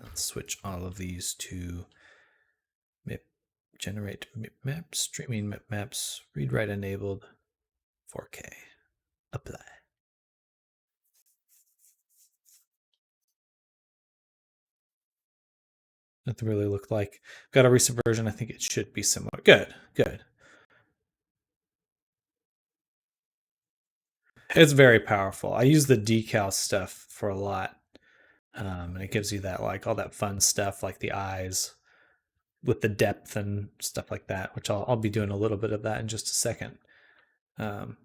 Let's switch all of these to generate maps, streaming maps, read write enabled, 4K, apply. Nothing really looked like. Got a recent version. I think it should be similar. Good. It's very powerful. I use the decal stuff for a lot. And it gives you that, like, all that fun stuff, like the eyes with the depth and stuff like that, which I'll be doing a little bit of that in just a second. Actually,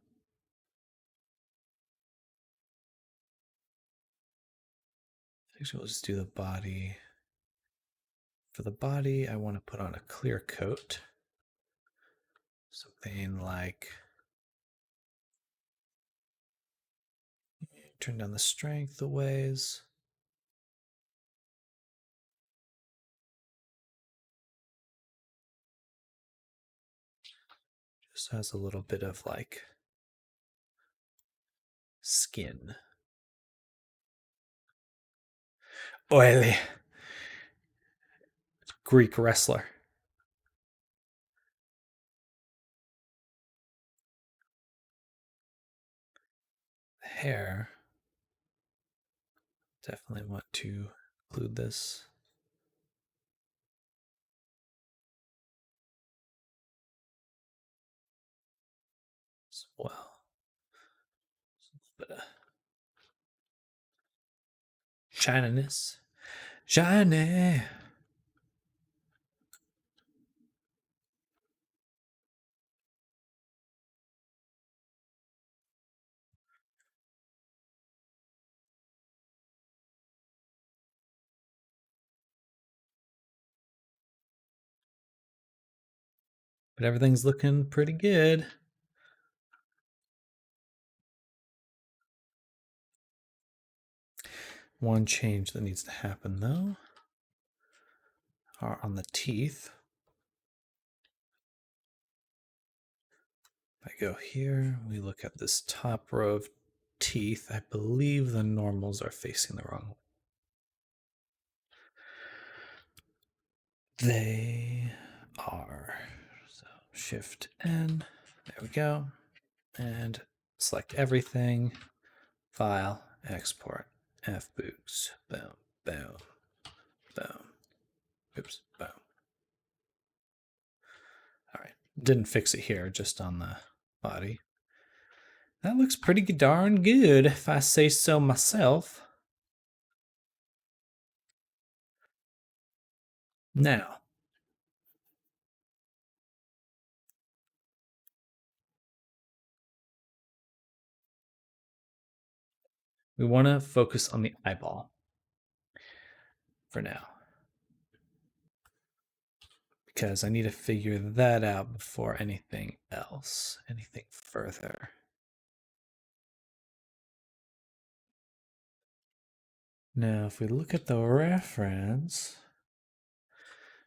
we'll just do the body. For the body, I want to put on a clear coat. Something like Turn down the strength a ways. Just has a little bit of like skin. Oily. Greek wrestler. Hair. Definitely want to include this. As well. Bit of shininess. Shiny. But everything's looking pretty good. One change that needs to happen though are on the teeth. If I go here, we look at this top row of teeth. I believe the normals are facing the wrong way. They are. So Shift N. There we go. And select everything. File, export, fbooks. Boom, boom, boom. Oops, boom. All right. Didn't fix it here, just on the body. That looks pretty darn good, if I say so myself. Now, we want to focus on the eyeball for now, because I need to figure that out before anything else, anything further. Now, if we look at the reference,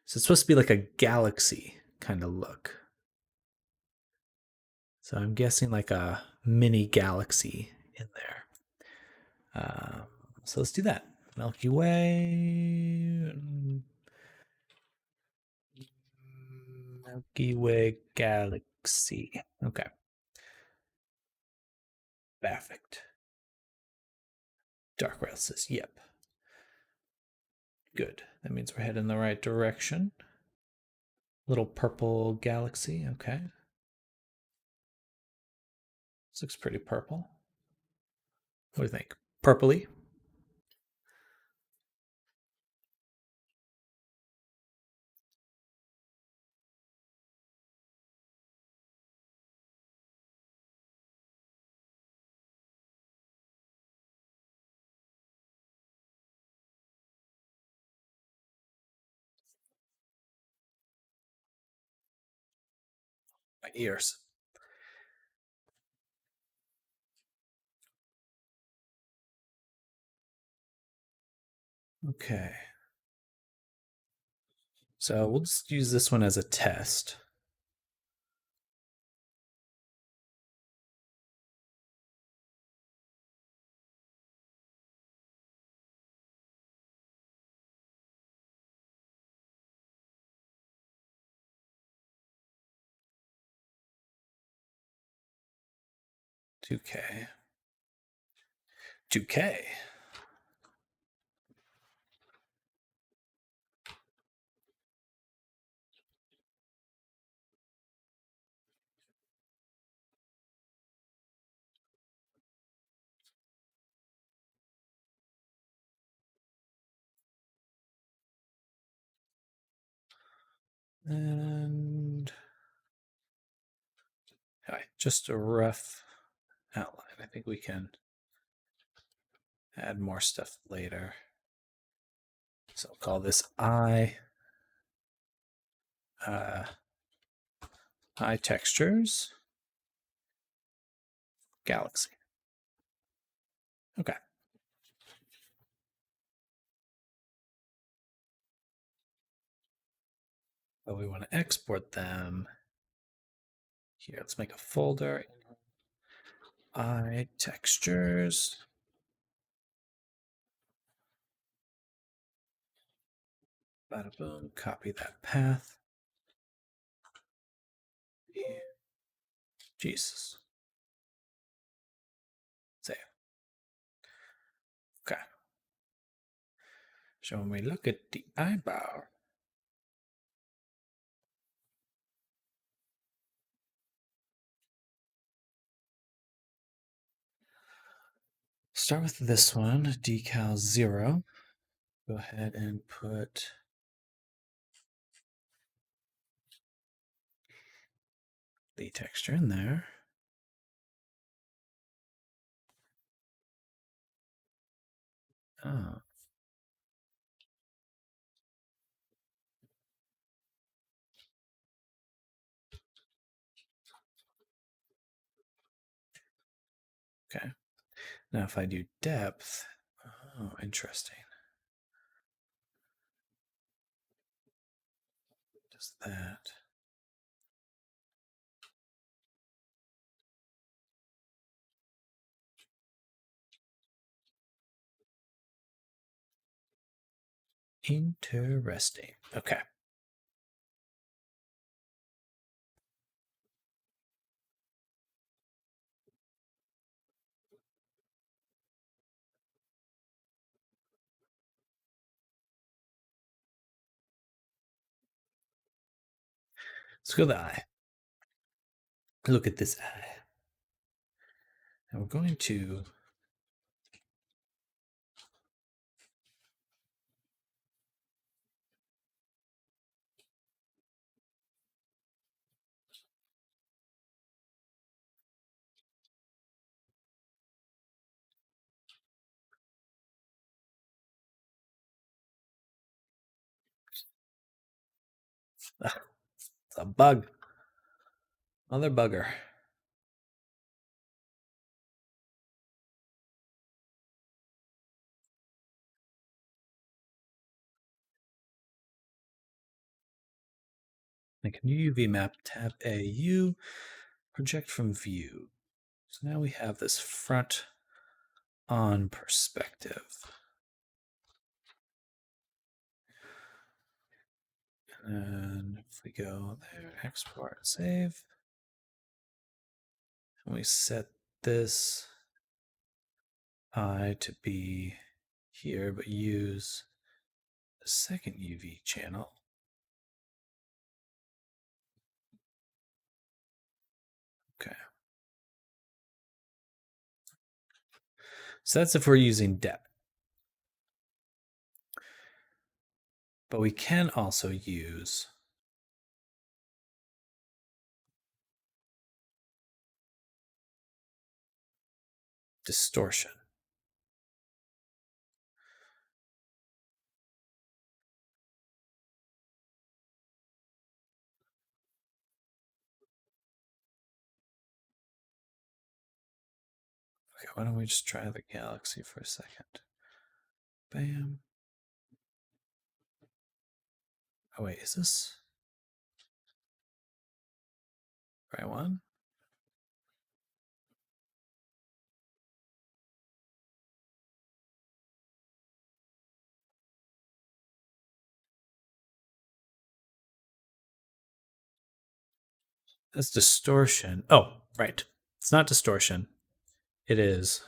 so it's supposed to be like a galaxy kind of look. So I'm guessing like a mini galaxy in there. So let's do that. Milky Way. Milky Way galaxy. Okay. Perfect. Dark Rail says, yep. Good. That means we're heading in the right direction. Little purple galaxy. Okay. This looks pretty purple. What do you think? Purpley? My ears. Okay. So we'll just use this one as a test. $2K. $2K. And all right, just a rough outline. I think we can add more stuff later. So I'll call this eye textures galaxy. Okay. But we want to export them. Here, let's make a folder. Textures. Bada boom. Copy that path. Jesus. Save. Okay. So when we look at the eyebrow, start with this one, decal 0. Go ahead and put the texture in there. Oh. Okay. Now if I do depth, oh, interesting. Just that. Interesting. Okay. Let's go to the eye. Look at this eye. And we're going to it's a bug. Another bugger. Make a new UV map, tab AU, project from view. So now we have this front on perspective. And if we go there, export, save, and we set this eye to be here, but use the second UV channel. Okay. So that's if we're using depth. But we can also use distortion. Okay, why don't we just try the galaxy for a second? Bam. Oh wait, is this right one? That's distortion. Oh, right. It's not distortion. It is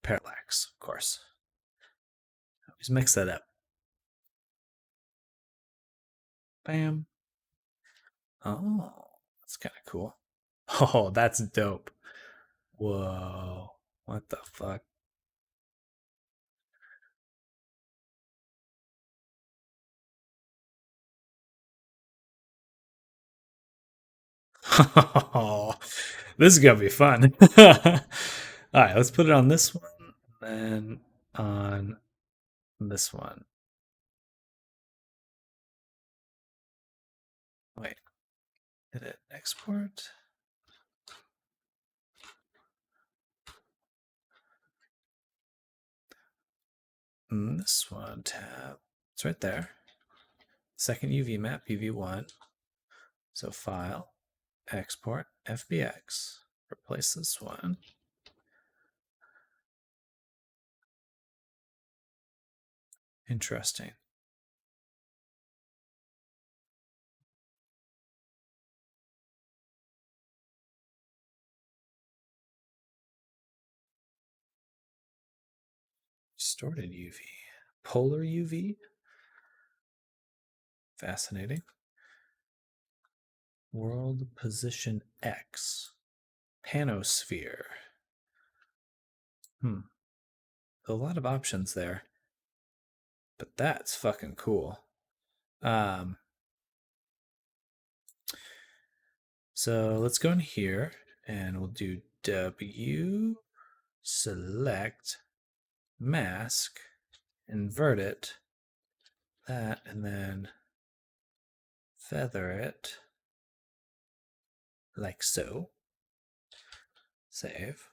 parallax, of course. Always mix that up. Bam. Oh, that's kind of cool. Oh, that's dope. Whoa. What the fuck? Oh, this is gonna be fun. All right, let's put it on this one, and then on this one. Wait, did it export? this one tab. It's right there. Second UV map, UV1. So file, export, FBX. Replace this one. Interesting. Distorted UV. Polar UV. Fascinating. World position X. Panosphere. A lot of options there. But that's fucking cool. So let's go in here and we'll do W, select, mask, invert it, that, and then feather it like so. Save.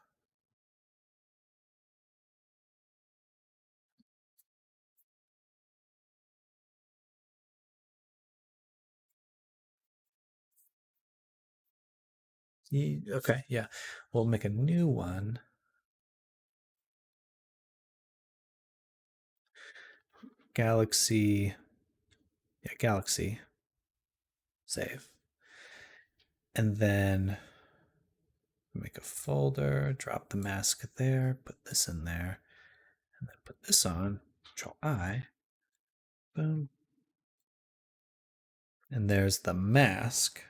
Okay, yeah. We'll make a new one. Galaxy. Yeah, Galaxy. Save. And then make a folder, drop the mask there, put this in there, and then put this on. Control I. Boom. And there's the mask.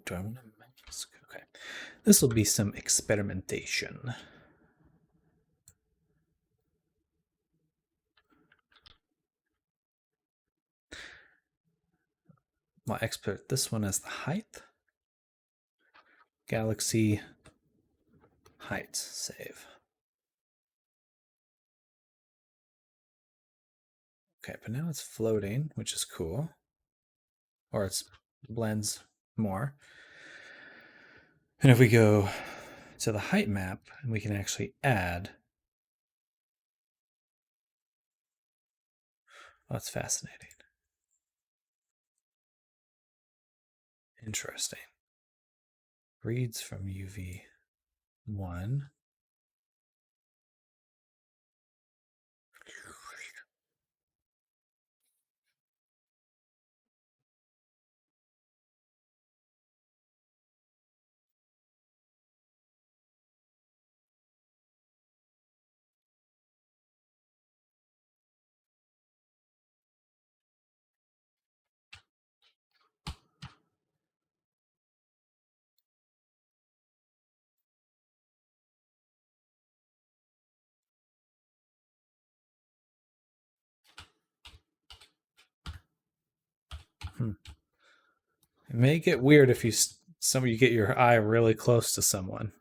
Do I want a mask? Okay. This will be some experimentation. I'll export this one as the height. Galaxy height. Save. Okay, but now it's floating, which is cool. Or it blends more. And if we go to the height map, we can actually add. Oh, that's fascinating. Interesting. Reads from UV1. It may get weird if you get your eye really close to someone.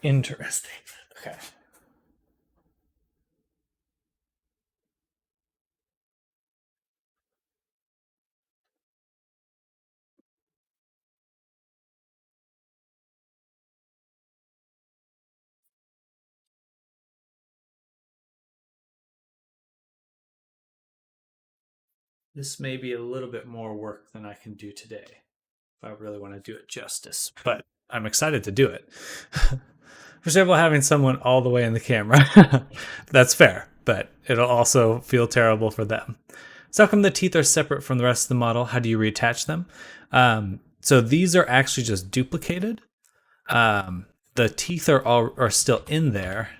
Interesting. Okay. This may be a little bit more work than I can do today, if I really want to do it justice, but I'm excited to do it. For example, having someone all the way in the camera, that's fair, but it'll also feel terrible for them. So how come the teeth are separate from the rest of the model? How do you reattach them? So these are actually just duplicated. The teeth are still in there.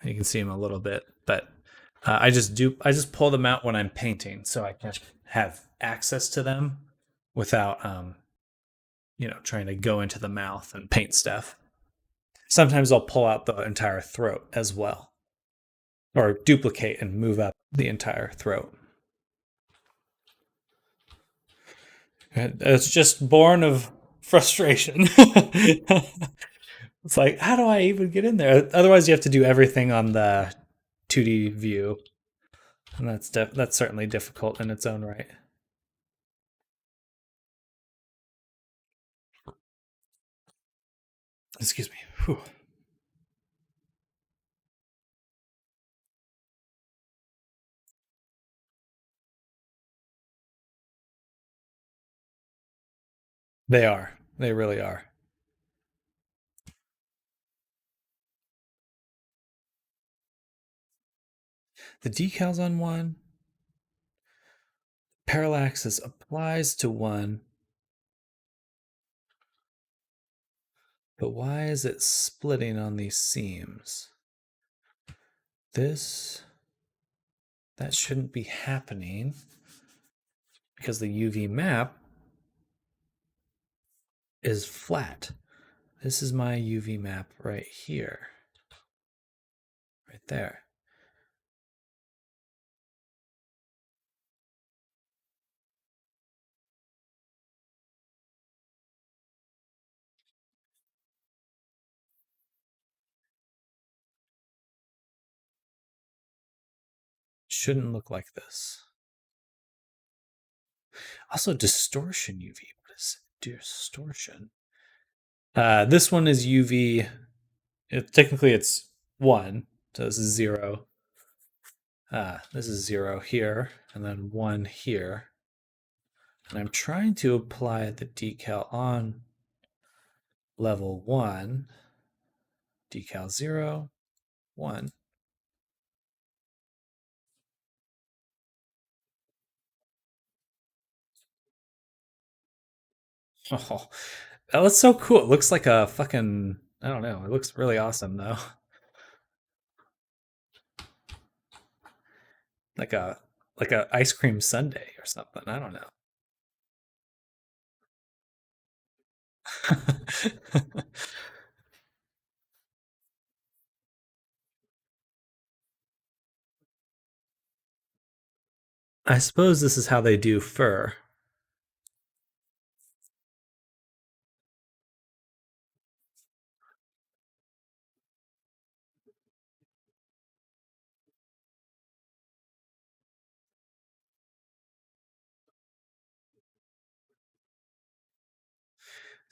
You can see them a little bit, but I just pull them out when I'm painting, so I can have access to them without trying to go into the mouth and paint stuff. Sometimes I'll pull out the entire throat as well. or duplicate and move up the entire throat. It's just born of frustration. It's like, how do I even get in there? Otherwise, you have to do everything on the 2D view, and that's certainly difficult in its own right. Excuse me. Whew. They are. They really are. The decals on one. Parallaxes applies to one. But why is it splitting on these seams? That shouldn't be happening because the UV map is flat. This is my UV map right here. Right there. Shouldn't look like this. Also, distortion UV. What is distortion? This one is UV. Technically, it's 1. So this is 0. This is 0 here, and then 1 here. And I'm trying to apply the decal on level 1. Decal 0, 1. Oh, that looks so cool. It looks like a fucking, I don't know. It looks really awesome though. Like a ice cream sundae or something. I don't know. I suppose this is how they do fur.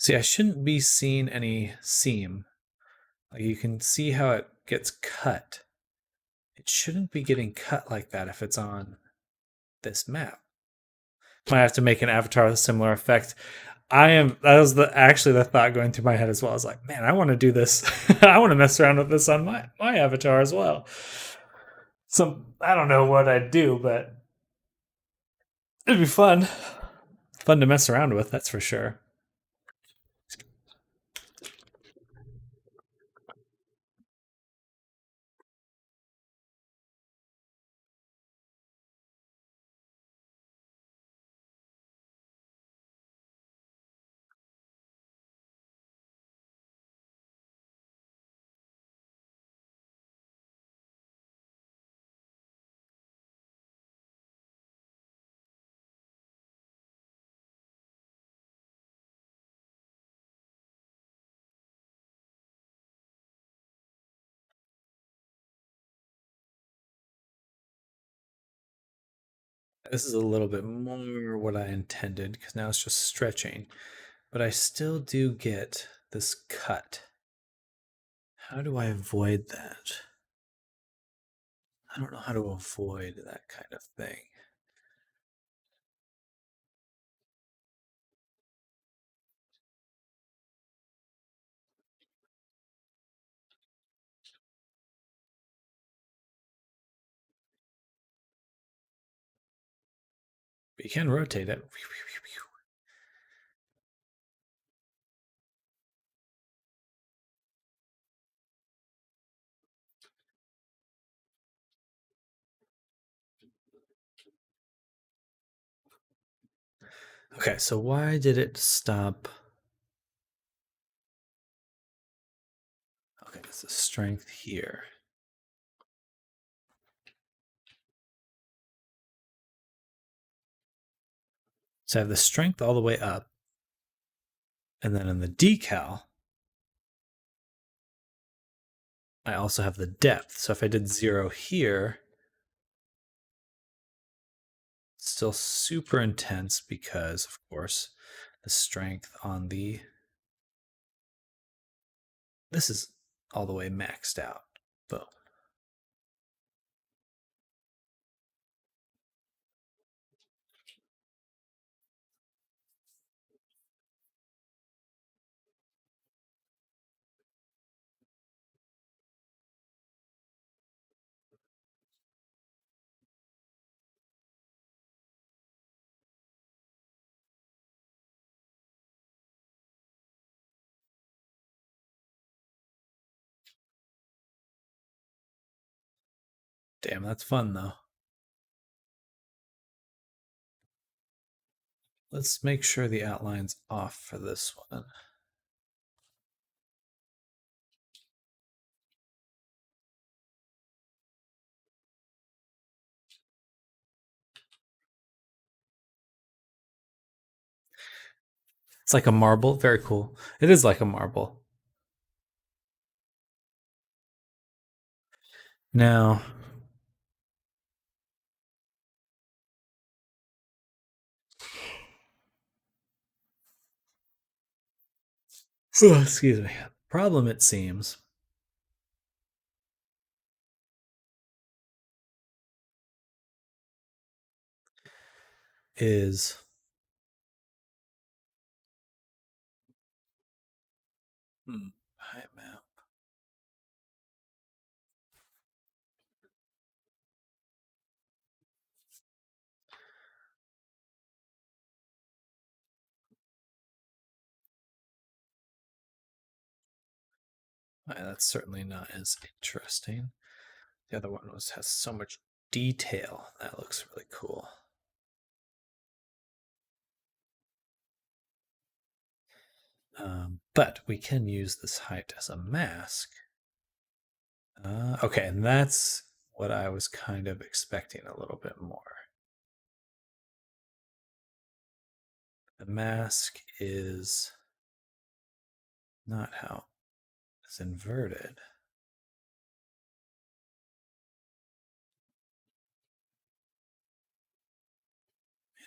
See, I shouldn't be seeing any seam. Like you can see how it gets cut. It shouldn't be getting cut like that if it's on this map. Might have to make an avatar with a similar effect. That was actually the thought going through my head as well. I was like, man, I want to do this. I want to mess around with this on my avatar as well. I don't know what I'd do, but it'd be fun. Fun to mess around with, that's for sure. This is a little bit more what I intended because now it's just stretching. But I still do get this cut. How do I avoid that? I don't know how to avoid that kind of thing. But you can rotate it. Okay, so why did it stop? Okay, it's the strength here. So I have the strength all the way up. And then in the decal, I also have the depth. So if I did 0 here, it's still super intense because, of course, the strength on the... This is all the way maxed out. Boom. Damn, that's fun though. Let's make sure the outline's off for this one. It's like a marble. Very cool. It is like a marble. Now, excuse me. Problem, it seems, is height map. That's certainly not as interesting. The other one has so much detail. That looks really cool. But we can use this height as a mask. Okay, and that's what I was kind of expecting a little bit more. The mask is not how it's inverted.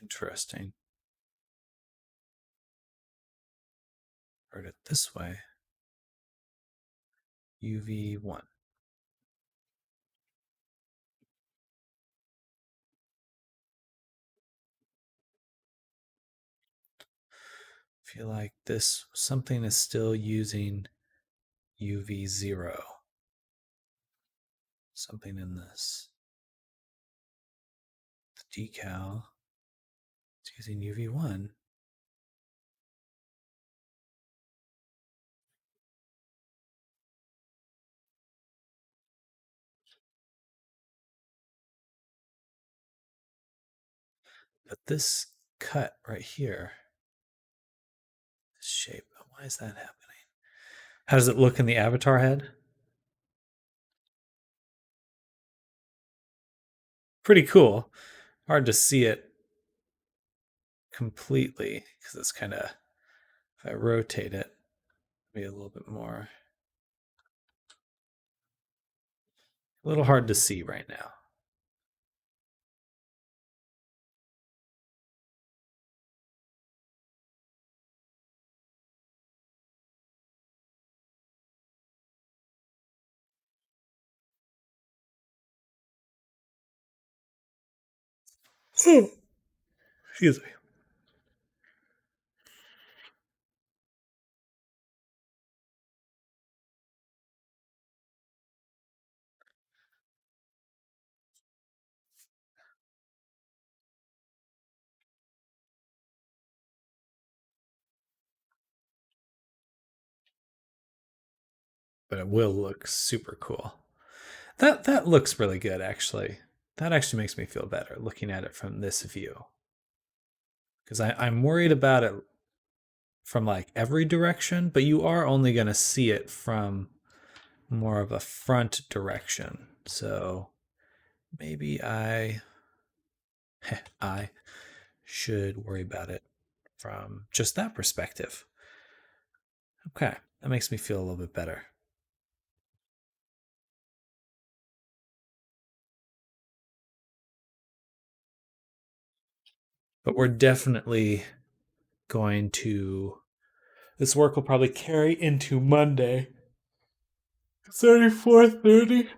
Interesting. Invert it this way. UV1. Feel like this something is still using UV0. Something in this. The decal, it's using UV1. But this cut right here, this shape, why is that happening? How does it look in the avatar head? Pretty cool. Hard to see it completely because it's kind of, if I rotate it, be a little bit more. A little hard to see right now. Excuse me. But it will look super cool. That looks really good, actually. That actually makes me feel better looking at it from this view. Because I'm worried about it from like every direction, but you are only going to see it from more of a front direction. So maybe I should worry about it from just that perspective. Okay, that makes me feel a little bit better. But we're definitely going to, this work will probably carry into Monday. It's already 4:30.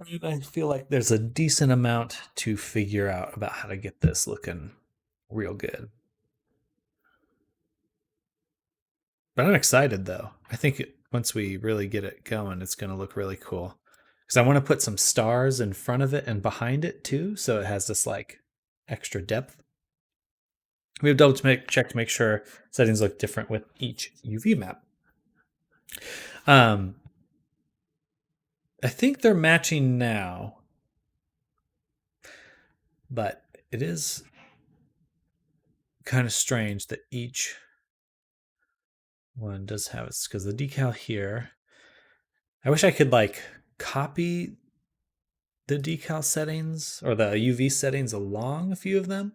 And I feel like there's a decent amount to figure out about how to get this looking real good. But I'm excited though. I think once we really get it going, it's going to look really cool. Because I want to put some stars in front of it and behind it too, so it has this like extra depth. We have double check to make sure settings look different with each UV map. I think they're matching now, but it is kind of strange that each one does have it, because the decal here, I wish I could like copy the decal settings or the UV settings along a few of them.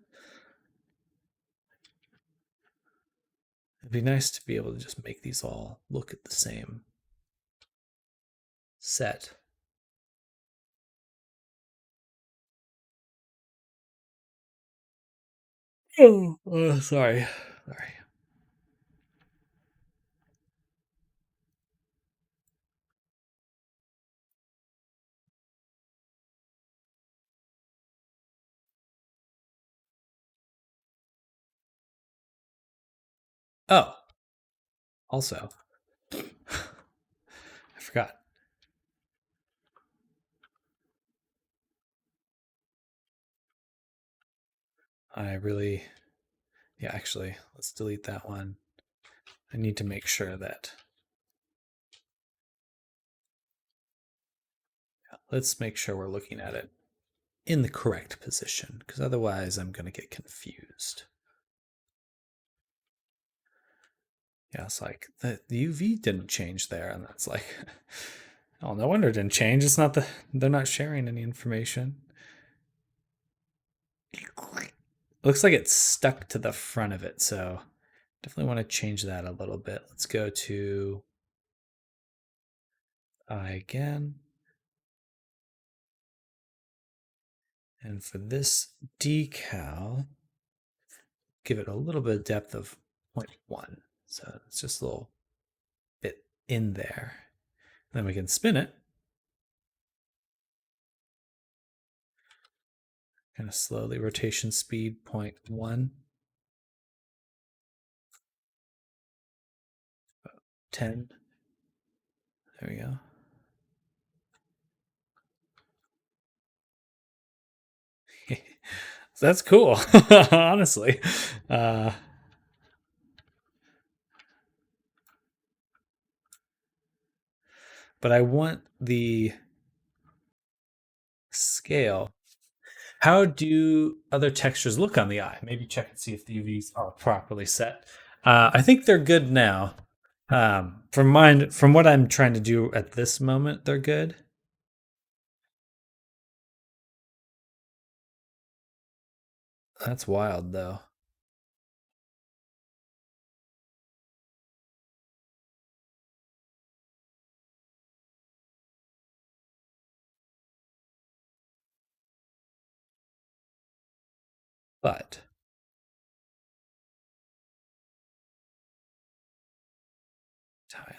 It'd be nice to be able to just make these all look at the same set. Oh, sorry. Oh, also, I forgot. Yeah, actually, let's delete that one. I need to make sure that, let's make sure we're looking at it in the correct position, because otherwise I'm going to get confused. Yeah, it's like the UV didn't change there, and that's like, oh, no wonder it didn't change. It's not they're not sharing any information. Looks like it's stuck to the front of it, so definitely want to change that a little bit. Let's go to I again. And for this decal, give it a little bit of depth of 0.1. So it's just a little bit in there. Then we can spin it. Kind of slowly, rotation speed 0.1. 10. There we go. That's cool, honestly. But I want the scale. How do other textures look on the eye? Maybe check and see if the UVs are properly set. I think they're good now. From what I'm trying to do at this moment, they're good. That's wild, though. But tiling.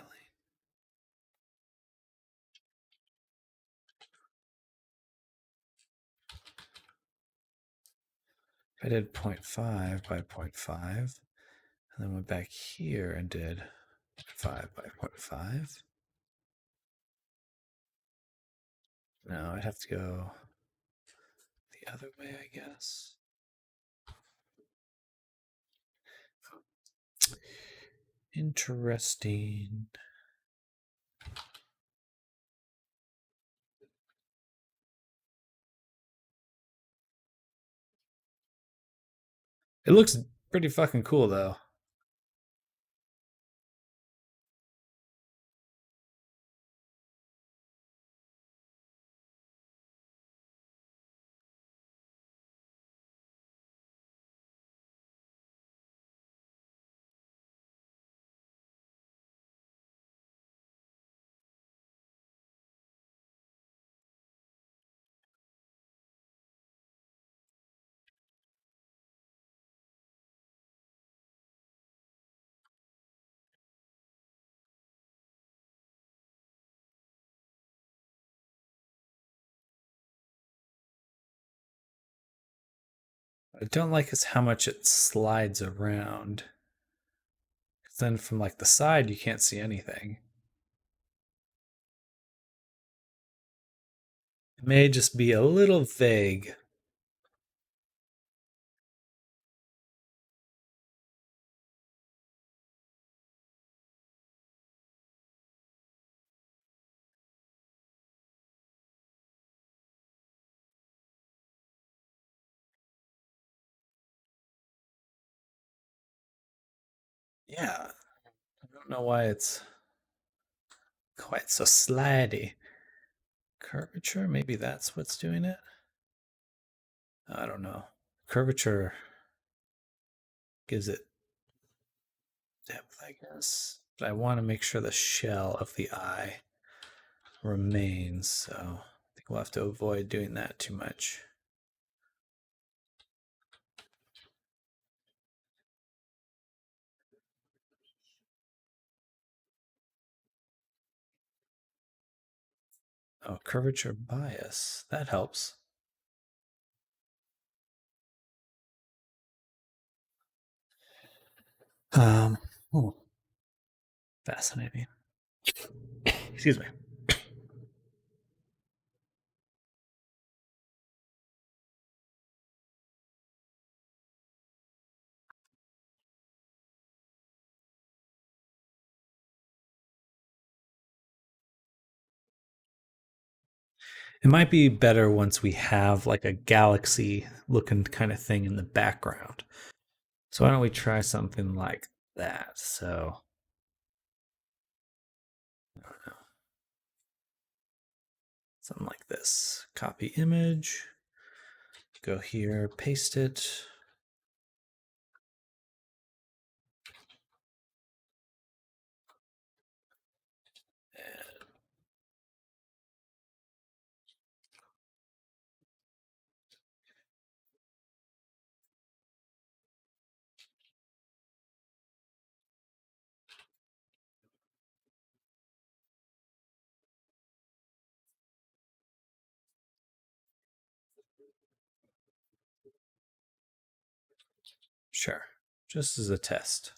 I did 0.5 by 0.5, and then went back here and did 0.5 by 0.5. No, I'd have to go the other way, I guess. Interesting. It looks pretty fucking cool, though. What I don't like is how much it slides around. 'Cause then from like the side, you can't see anything. It may just be a little vague. Yeah, I don't know why it's quite so slidey. Curvature, maybe that's what's doing it. I don't know. Curvature gives it depth, I guess. But I want to make sure the shell of the eye remains, so I think we'll have to avoid doing that too much. Oh, curvature bias. That helps. Um, oh, fascinating. Excuse me. It might be better once we have like a galaxy looking kind of thing in the background. So why don't we try something like that? So I don't know. Something like this. Copy image. Go here, paste it. Sure. Just as a test.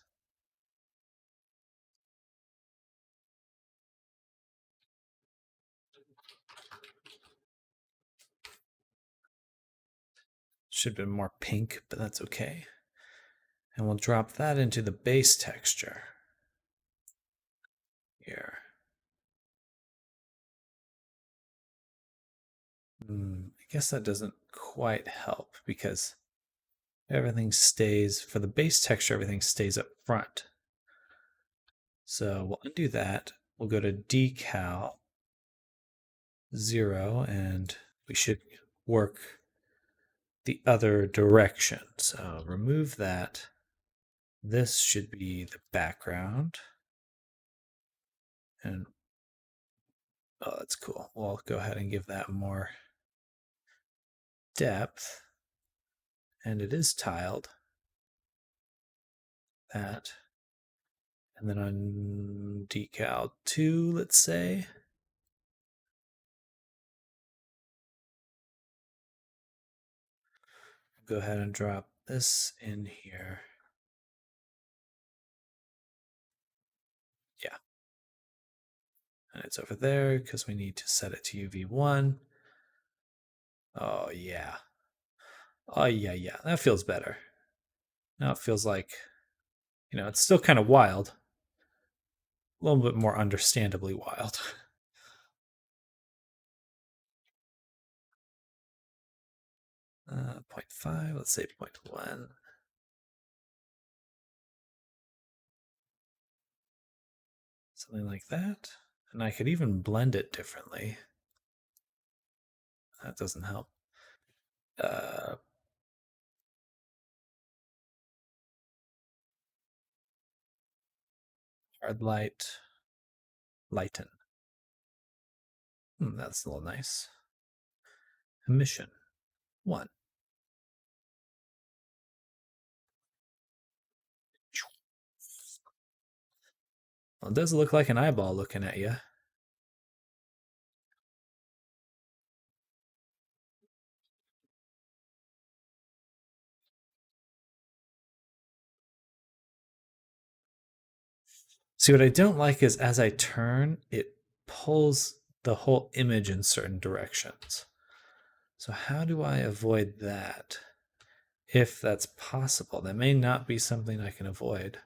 Should have been more pink, but that's okay. And we'll drop that into the base texture. Here. I guess that doesn't quite help because everything stays, for the base texture, everything stays up front. So we'll undo that. We'll go to decal 0 and we should work the other direction. So remove that. This should be the background. And oh, that's cool. We'll go ahead and give that more depth. And it is tiled. That. And then on decal 2, let's say. Go ahead and drop this in here. Yeah. And it's over there because we need to set it to UV1. Oh, yeah. Oh, yeah. That feels better. Now it feels like, it's still kind of wild. A little bit more understandably wild. 0.5, let's say 0.1. Something like that. And I could even blend it differently. That doesn't help. Hard light, lighten. That's a little nice. Emission 1. Well, it does look like an eyeball looking at you. See, what I don't like is as I turn, it pulls the whole image in certain directions. So how do I avoid that? If that's possible, that may not be something I can avoid.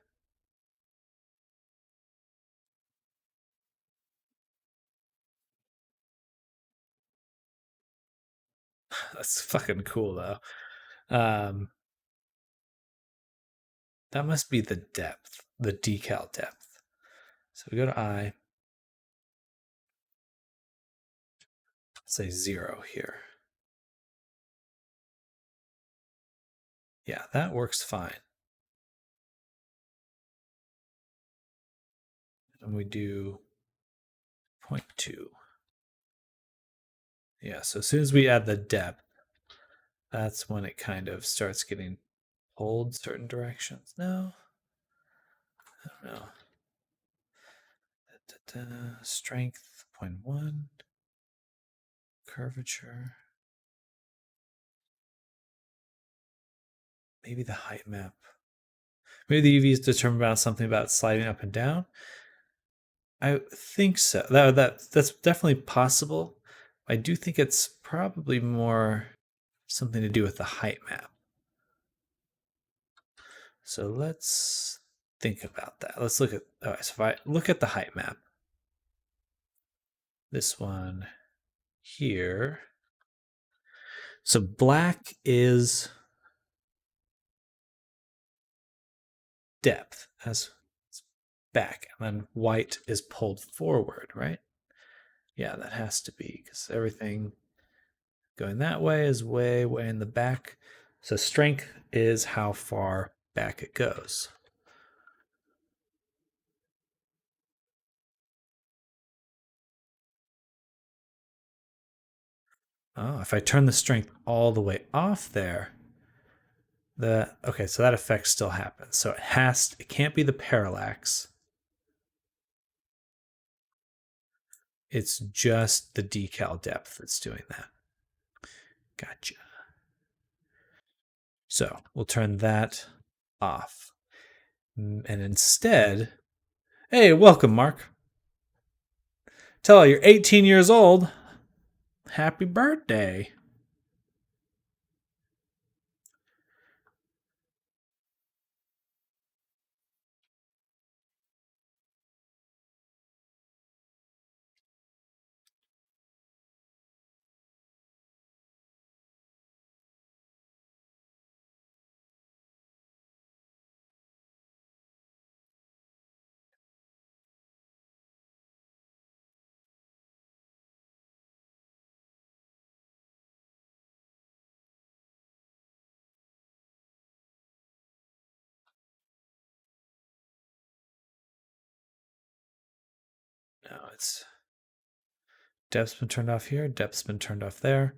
That's fucking cool, though. That must be the depth, the decal depth. So we go to I. Say 0 here. Yeah, that works fine. And we do 0.2. Yeah, so as soon as we add the depth, that's when it kind of starts getting pulled certain directions. No, I don't know. Strength 0.1, curvature. Maybe the height map. Maybe the UV is determined about something about sliding up and down. I think so. That's definitely possible. I do think it's probably more something to do with the height map. So let's think about that. Let's look at. All right, so if I look at the height map, this one here. So black is depth as back, and then white is pulled forward, right? Yeah, that has to be because everything going that way is way, way in the back. So strength is how far back it goes. Oh, if I turn the strength all the way off there, okay, so that effect still happens. So it can't be the parallax. It's just the decal depth that's doing that. Gotcha. So we'll turn that off. And instead, hey, welcome, Mark. Tell her you're 18 years old. Happy birthday. No, it's depth's been turned off here, depth's been turned off there.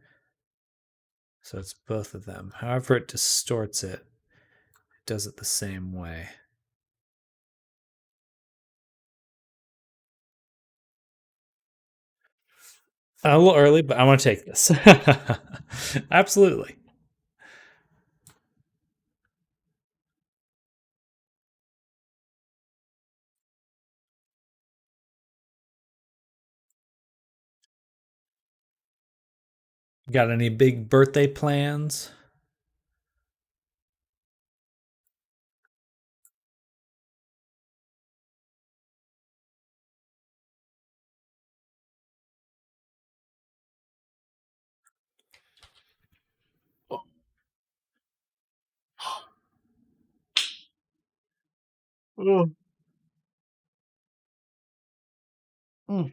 So it's both of them. However it distorts it, it does it the same way. A little early, but I want to take this. Absolutely. Got any big birthday plans? Oh. Mm.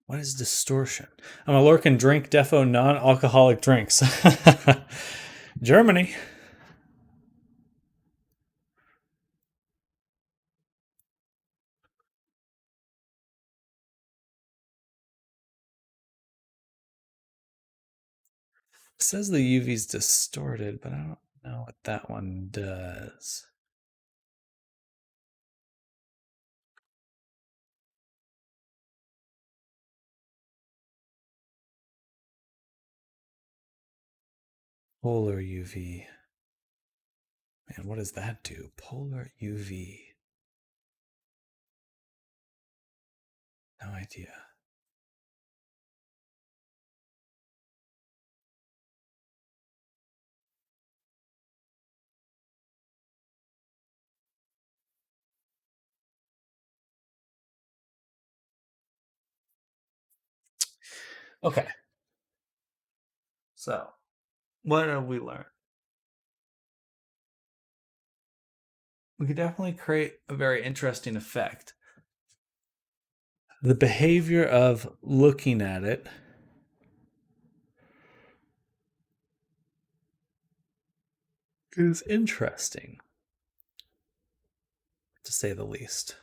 What is distortion? I'm a Lorcan drink defo non-alcoholic drinks. Germany. It says the UV's distorted, but I don't know what that one does. Polar UV. Man, what does that do? Polar UV. No idea. Okay. So, what have we learned? We could definitely create a very interesting effect. The behavior of looking at it is interesting, to say the least.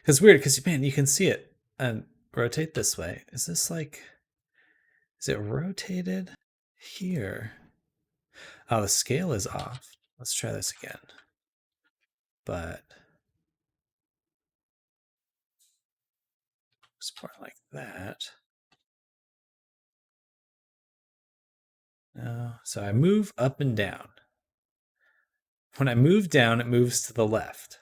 It's weird because, man, you can see it and rotate this way. Is this like, is it rotated here? Oh, the scale is off. Let's try this again. But it's more like that. No, so I move up and down. When I move down, it moves to the left.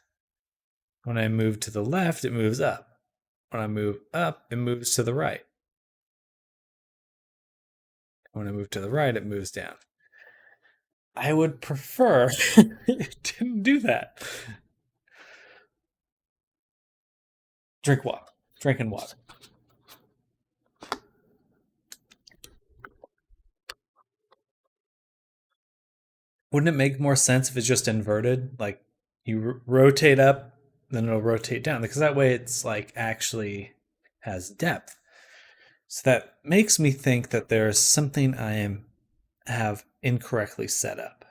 When I move to the left, it moves up. When I move up, it moves to the right. When I move to the right, it moves down. I would prefer it didn't do that. Drink water. Drinking water. Wouldn't it make more sense if it's just inverted? Like you rotate up, then it'll rotate down. Because that way it's like actually has depth. So that makes me think that there's something have incorrectly set up.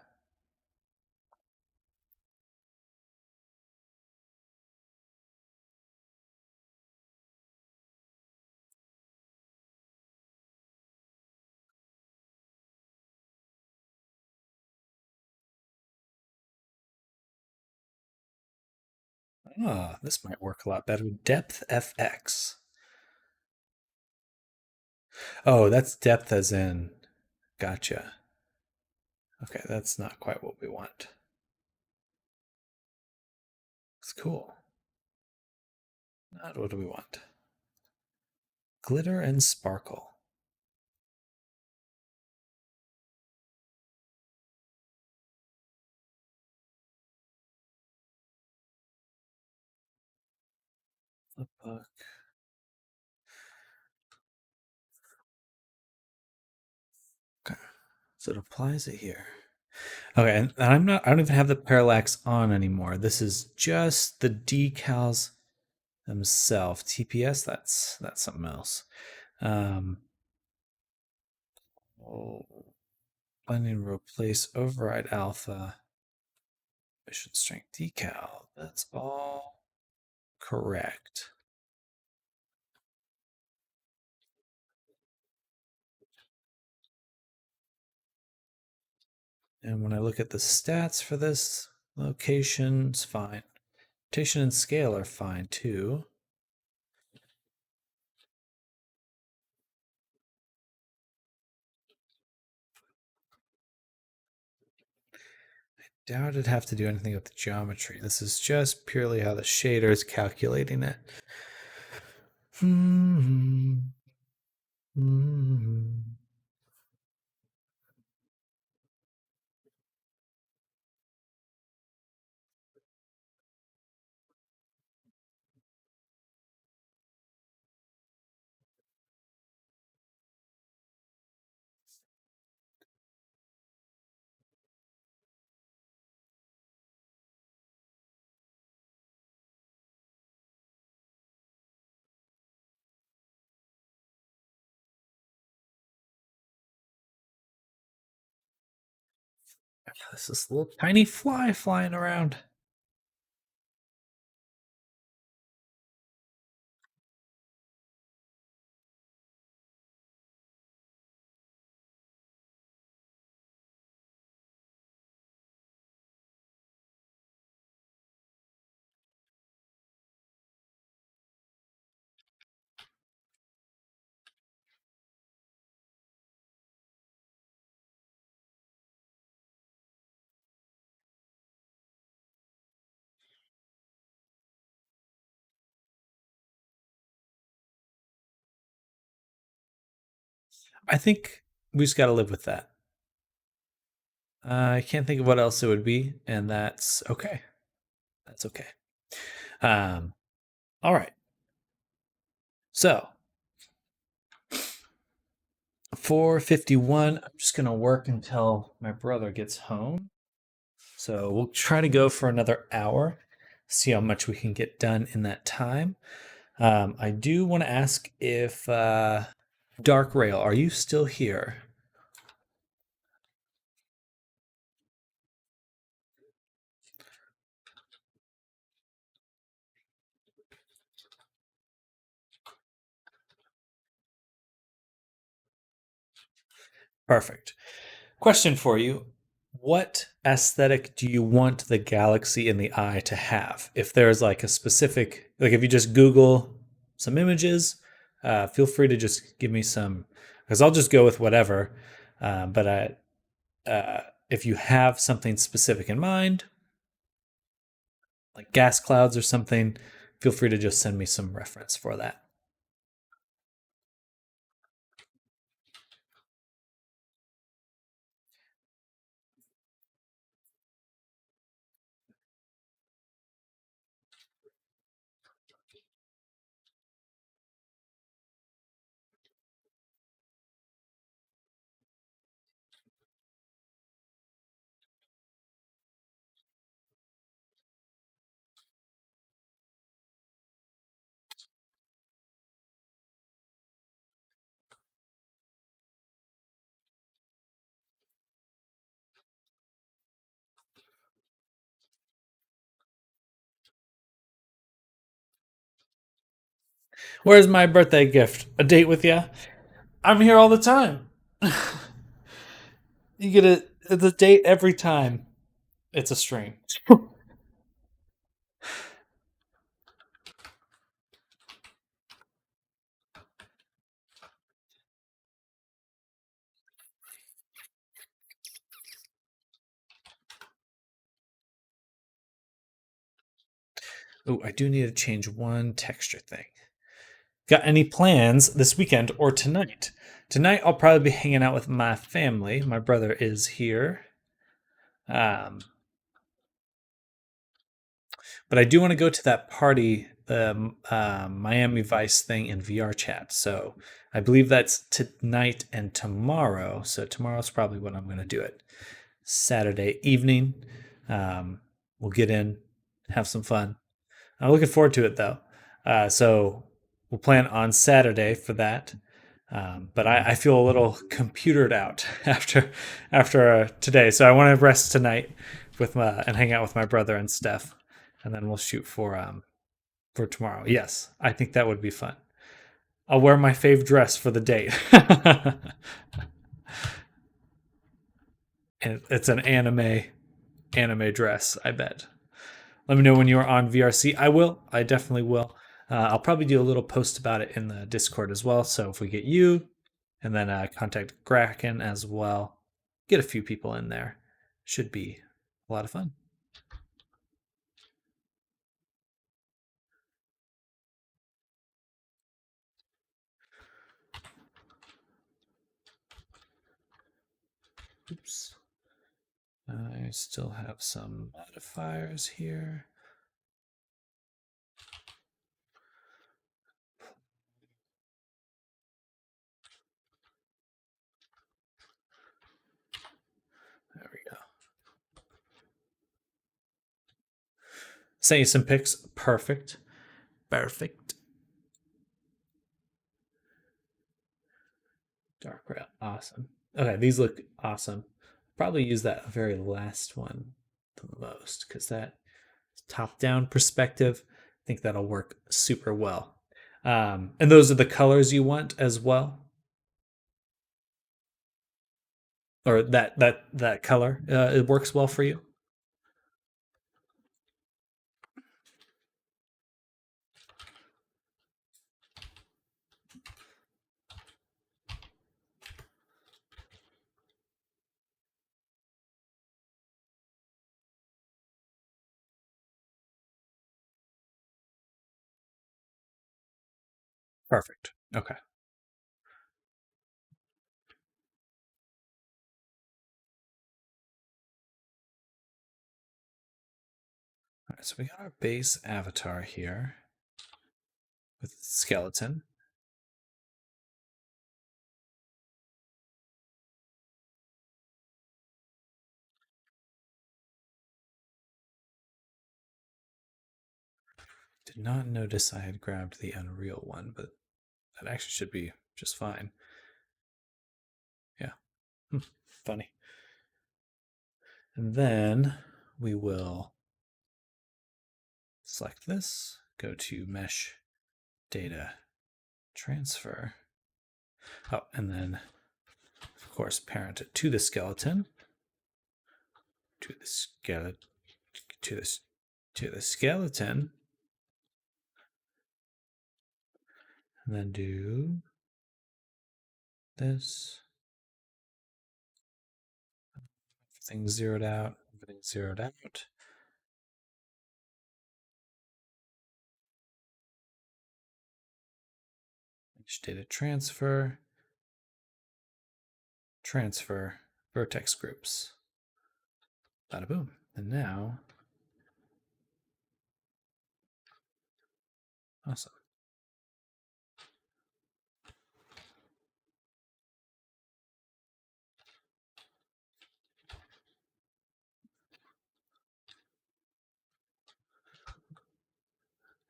Ah, this might work a lot better. Depth FX. Oh, that's depth as in. Gotcha. Okay, that's not quite what we want. It's cool. Not what do we want. Glitter and sparkle. Flip book. Okay. So it applies it here. Okay, and I don't even have the parallax on anymore. This is just the decals themselves. TPS, that's something else. Oh, blending replace override alpha. Mission strength decal. That's all correct. And when I look at the stats for this location, it's fine. Rotation and scale are fine too. I doubt it'd have to do anything with the geometry. This is just purely how the shader is calculating it. This is a little tiny fly flying around. I think we just got to live with that. I can't think of what else it would be, and that's okay. That's okay. All right. So 4:51. I'm just gonna work until my brother gets home. So we'll try to go for another hour. See how much we can get done in that time. I do want to ask if Dark Rail, are you still here? Perfect. Question for you. What aesthetic do you want the galaxy in the eye to have? If there's like a specific, like if you just Google some images, feel free to just give me some, because I'll just go with whatever. If you have something specific in mind, like gas clouds or something, feel free to just send me some reference for that. Where's my birthday gift? A date with you? I'm here all the time. You get it's a date every time. It's a stream. Oh, I do need to change one texture thing. Got any plans this weekend or tonight? Tonight I'll probably be hanging out with my family. My brother is here. But I do want to go to that party, the Miami Vice thing in VR chat. So I believe that's tonight and tomorrow. So tomorrow's probably when I'm going to do it. Saturday evening. We'll get in, have some fun. I'm looking forward to it though. So we'll plan on Saturday for that. But I feel a little computered out after today, so I want to rest tonight with and hang out with my brother and Steph, and then we'll shoot for tomorrow. Yes, I think that would be fun. I'll wear my fave dress for the date. And it's an anime dress, I bet. Let me know when you're on VRC. I will. I definitely will. I'll probably do a little post about it in the Discord as well. So if we get you, and then contact Kraken as well, get a few people in there. Should be a lot of fun. Oops. I still have some modifiers here. There we go. Sent you some pics. Perfect. Perfect. Dark red. Awesome. Okay, these look awesome. probably use that very last one the most because that top-down perspective, I think that'll work super well. And those are the colors you want as well, or that color it works well for you. Perfect. Okay. All right, so we got our base avatar here with skeleton. Did not notice I had grabbed the Unreal one, but that actually should be just fine. Yeah. Funny. And then we will select this, go to Mesh Data Transfer. Oh, and then, of course, parent it to the skeleton, to the skeleton, to the skeleton, and then do this. Everything's zeroed out. Everything's zeroed out. Data transfer, transfer, vertex groups. Bada boom. And now, awesome.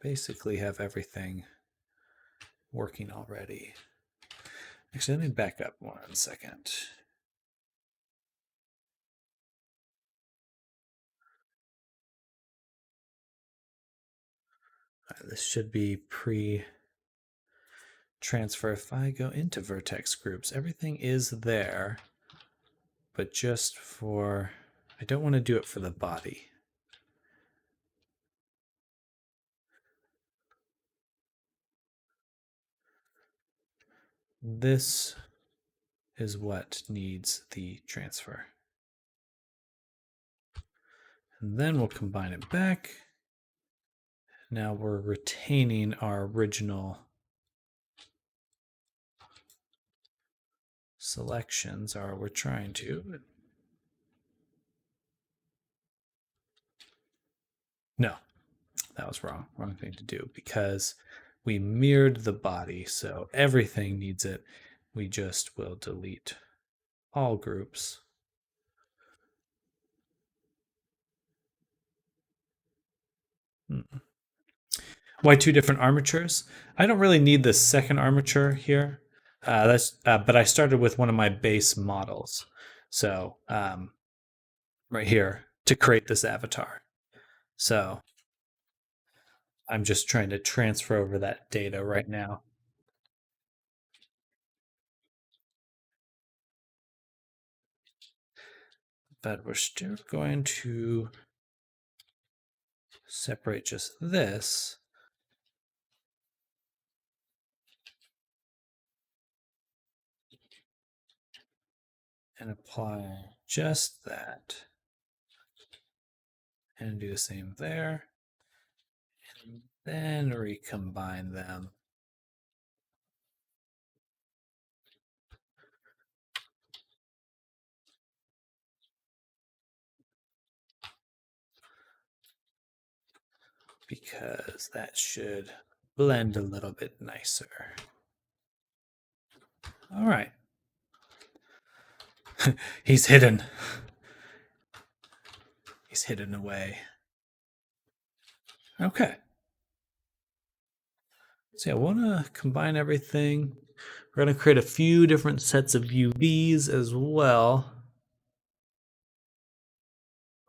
Basically have everything working already. Actually, let me back up 1 second. This should be pre-transfer. If I go into vertex groups, everything is there, but just for, I don't want to do it for the body. This is what needs the transfer. And then we'll combine it back. Now we're retaining our original selections, or we're trying to. No, that was wrong. Wrong thing to do because we mirrored the body, so everything needs it. We just will delete all groups. Why two different armatures? I don't really need the second armature here. But I started with one of my base models. So right here to create this avatar. So I'm just trying to transfer over that data right now. But we're still going to separate just this. And apply just that. And do the same there. And then recombine them. Because that should blend a little bit nicer. All right. He's hidden. He's hidden away. Okay. So yeah, I want to combine everything. We're going to create a few different sets of UVs as well.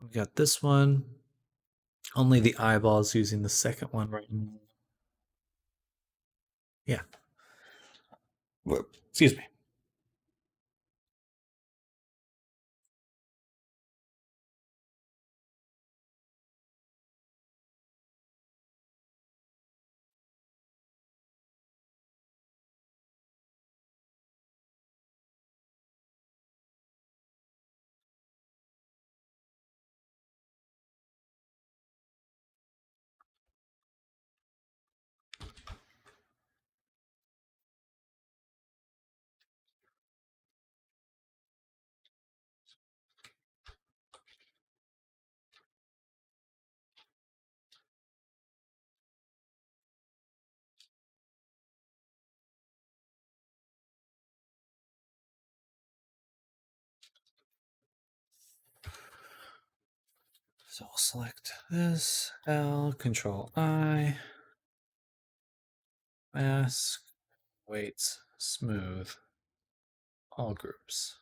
We got this one. Only the eyeballs using the second one right now. Yeah. Excuse me. So we'll select this, L, Control I, mask, weights, smooth, all groups.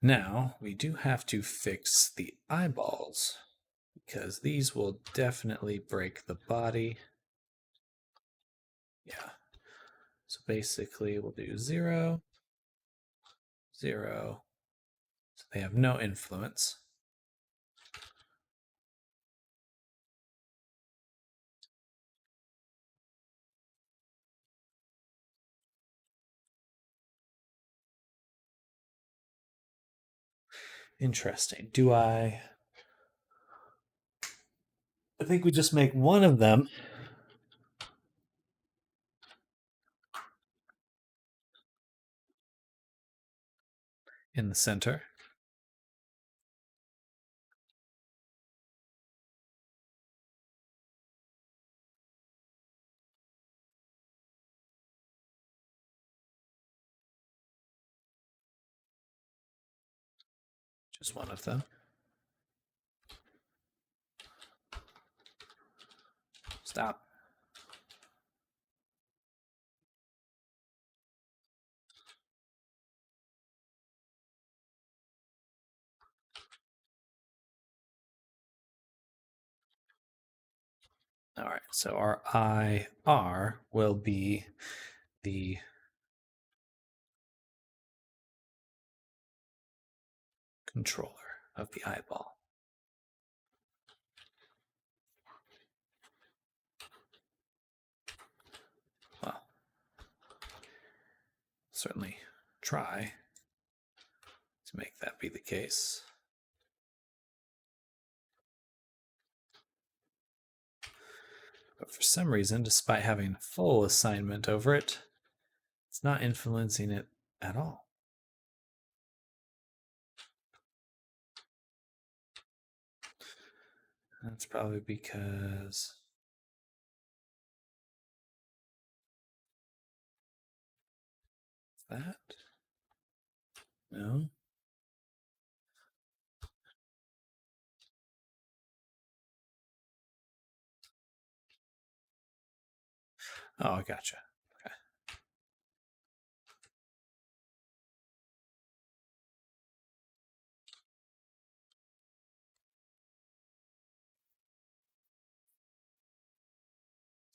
Now we do have to fix the eyeballs because these will definitely break the body. Yeah. So basically we'll do 0, 0. So they have no influence. Interesting. I think we just make one of them in the center. Just one of them. Stop. All right, so our IR will be the controller of the eyeball. Well, certainly try to make that be the case. But for some reason, despite having full assignment over it, it's not influencing it at all. That's probably because that. No. Oh, I gotcha. Okay.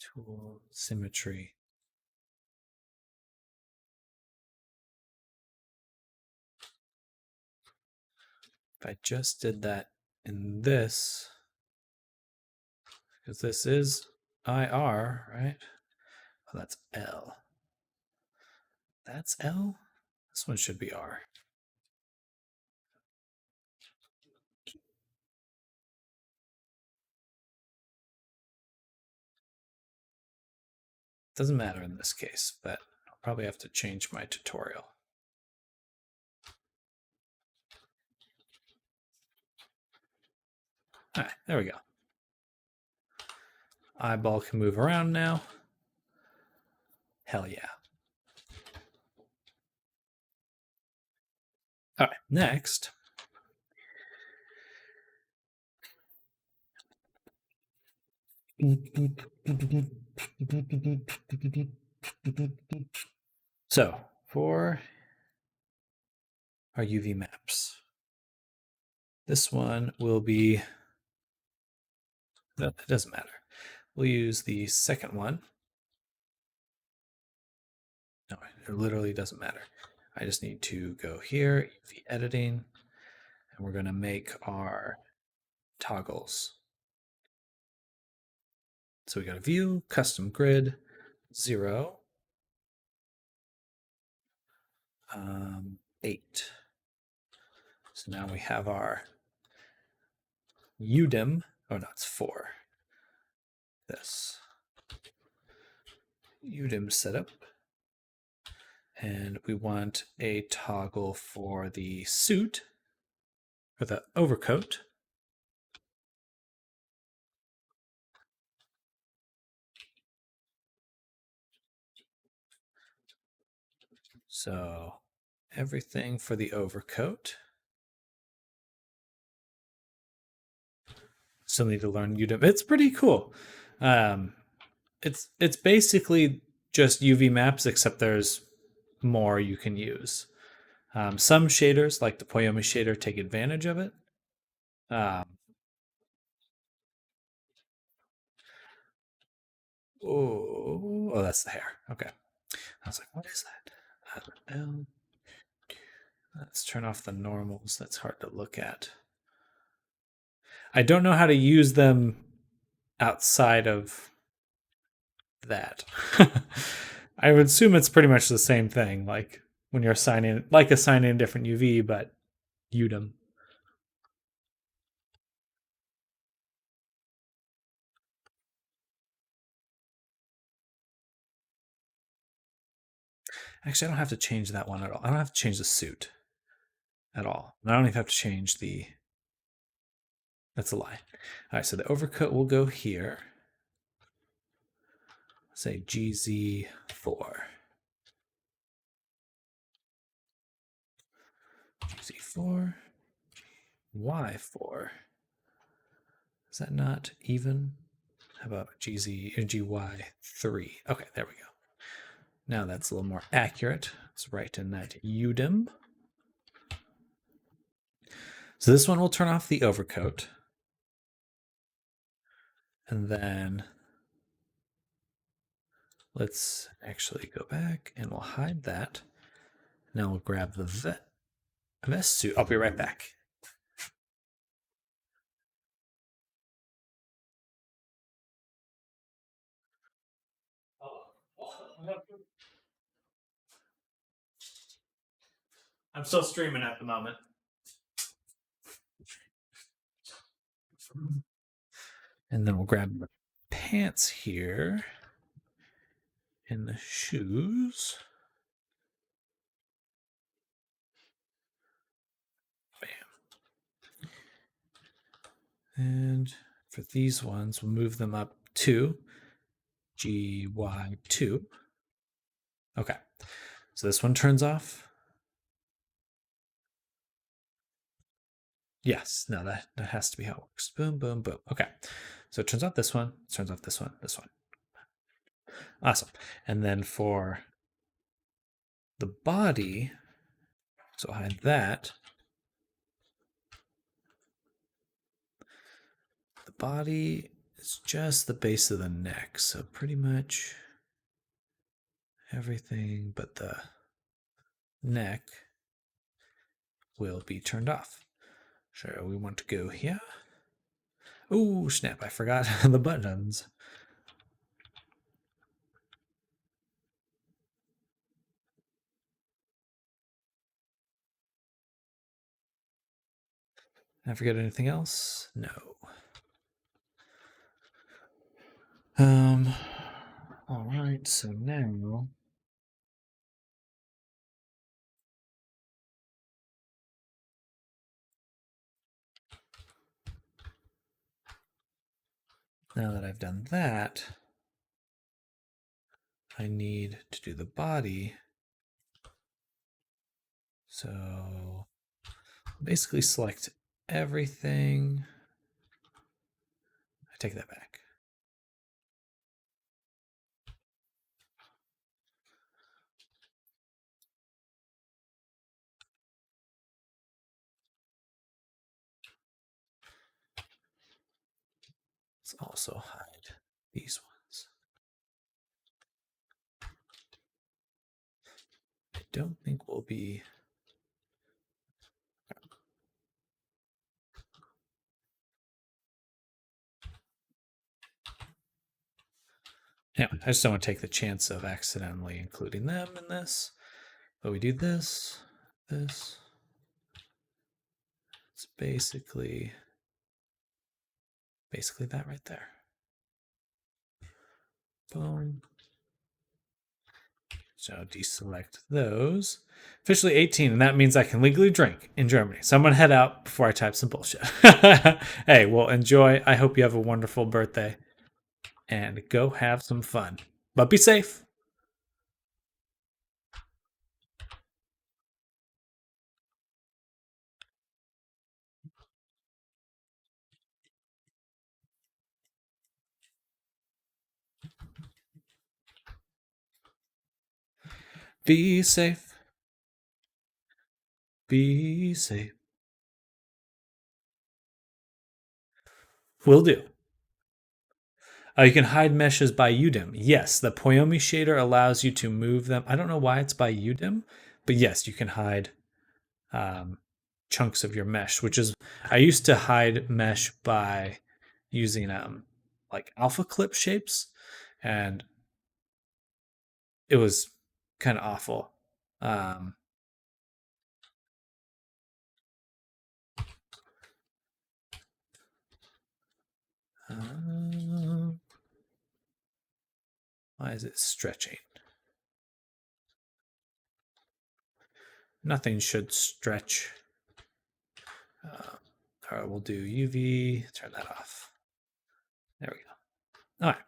Tool symmetry. If I just did that in this, because this is IR, right? Oh, that's L. That's L? This one should be R. Doesn't matter in this case, but I'll probably have to change my tutorial. All right, there we go. Eyeball can move around now. Hell yeah. All right, next. So for our UV maps, this one will be, no, it doesn't matter. We'll use the second one. No, it literally doesn't matter. I just need to go here, UV editing, and we're going to make our toggles. So we got a view, custom grid, 0, 8. So now we have our UDIM. Oh no, it's 4. This UDIM setup. And we want a toggle for the suit, or the overcoat. So everything for the overcoat. Still need to learn UDIM. It's pretty cool. It's basically just UV maps, except there's more you can use. Some shaders, like the Poyomi shader, take advantage of it. Oh, that's the hair. Okay. I was like, what is that? Let's turn off the normals. That's hard to look at. I don't know how to use them outside of that. I would assume it's pretty much the same thing, like when you're assigning a different UV, but UDIM. Actually, I don't have to change that one at all. I don't have to change the suit at all. And I don't even have to change the... That's a lie. All right, so the overcoat will go here. Say GZ4. GZ4. Y4. Is that not even? How about GZ or GY3? Okay, there we go. Now that's a little more accurate. Let's write in that UDIM. So this one will turn off the overcoat. And then let's actually go back and we'll hide that. Now we'll grab the vest suit. I'll be right back. I'm still streaming at the moment. And then we'll grab the pants here and the shoes. Bam. And for these ones, we'll move them up to GY2. Okay. So this one turns off. Yes, no, that has to be how it works. Boom, boom, boom. Okay. So it turns off this one, it turns off this one, this one. Awesome. And then for the body, so I'll hide that. The body is just the base of the neck, so pretty much everything but the neck will be turned off. So we want to go here. Oh, snap, I forgot the buttons. Did I forget anything else? No. All right, so now that I've done that, I need to do the body. So basically select everything. I take that back. Let's also hide these ones. I don't think we'll be. Yeah, I just don't want to take the chance of accidentally including them in this. But we do this, this. It's basically that right there. Boom. So deselect those. Officially 18, and that means I can legally drink in Germany. So I'm gonna head out before I type some bullshit. Hey, well, enjoy. I hope you have a wonderful birthday. And go have some fun. But be safe. Be safe. Be safe. Will do. You can hide meshes by UDIM. Yes, the Poyomi shader allows you to move them. I don't know why it's by UDIM, but yes, you can hide chunks of your mesh, which is I used to hide mesh by using like alpha clip shapes, and it was kind of awful. Why is it stretching? Nothing should stretch. All right, we'll do UV, turn that off. There we go. All right.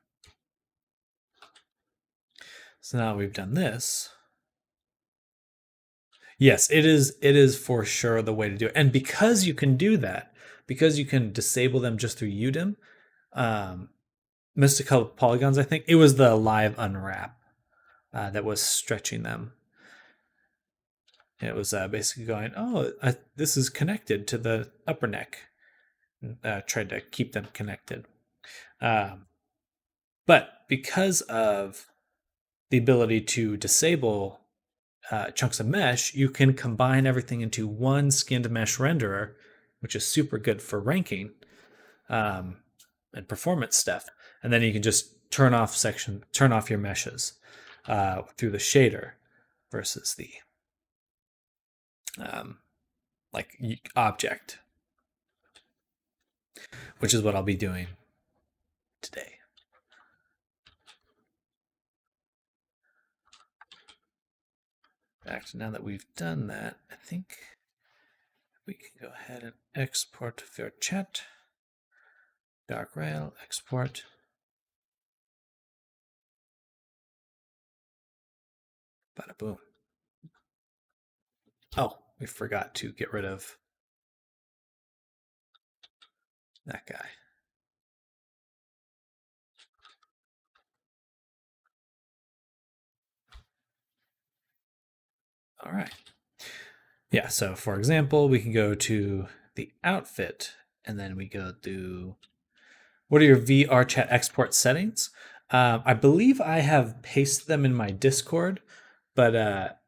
So now we've done this. Yes, it is for sure the way to do it. And because you can do that, because you can disable them just through UDIM, Mystical Polygons, I think, it was the live unwrap that was stretching them. It was basically going, oh, this is connected to the upper neck. Tried to keep them connected. But because of the ability to disable chunks of mesh, you can combine everything into one skinned mesh renderer, which is super good for ranking and performance stuff. And then you can just turn off your meshes through the shader versus the like object, which is what I'll be doing today. In fact, now that we've done that, I think we can go ahead and export your chat. Dark rail, export. Bada boom. Oh, we forgot to get rid of that guy. All right. Yeah, so for example, we can go to the outfit and then we go to what are your VR chat export settings? I believe I have pasted them in my Discord, but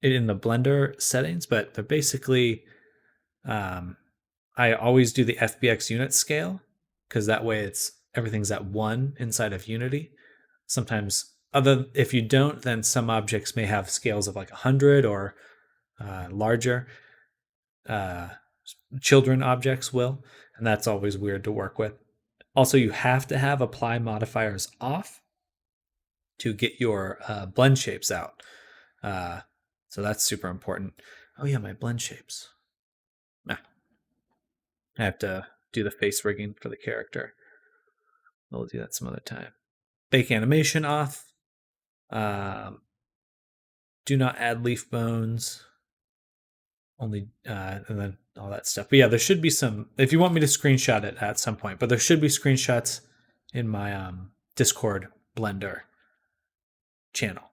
in the Blender settings, but they're basically I always do the FBX unit scale because that way everything's at 1 inside of Unity. Sometimes if you don't, then some objects may have scales of like 100 or larger. Children objects will, and that's always weird to work with. Also, you have to have apply modifiers off to get your blend shapes out. So that's super important. Oh yeah, my blend shapes. I have to do the face rigging for the character. We'll do that some other time. Bake animation off. Do not add leaf bones. Only and then all that stuff. But yeah, there should be some. If you want me to screenshot it at some point, but there should be screenshots in my Discord Blender channel,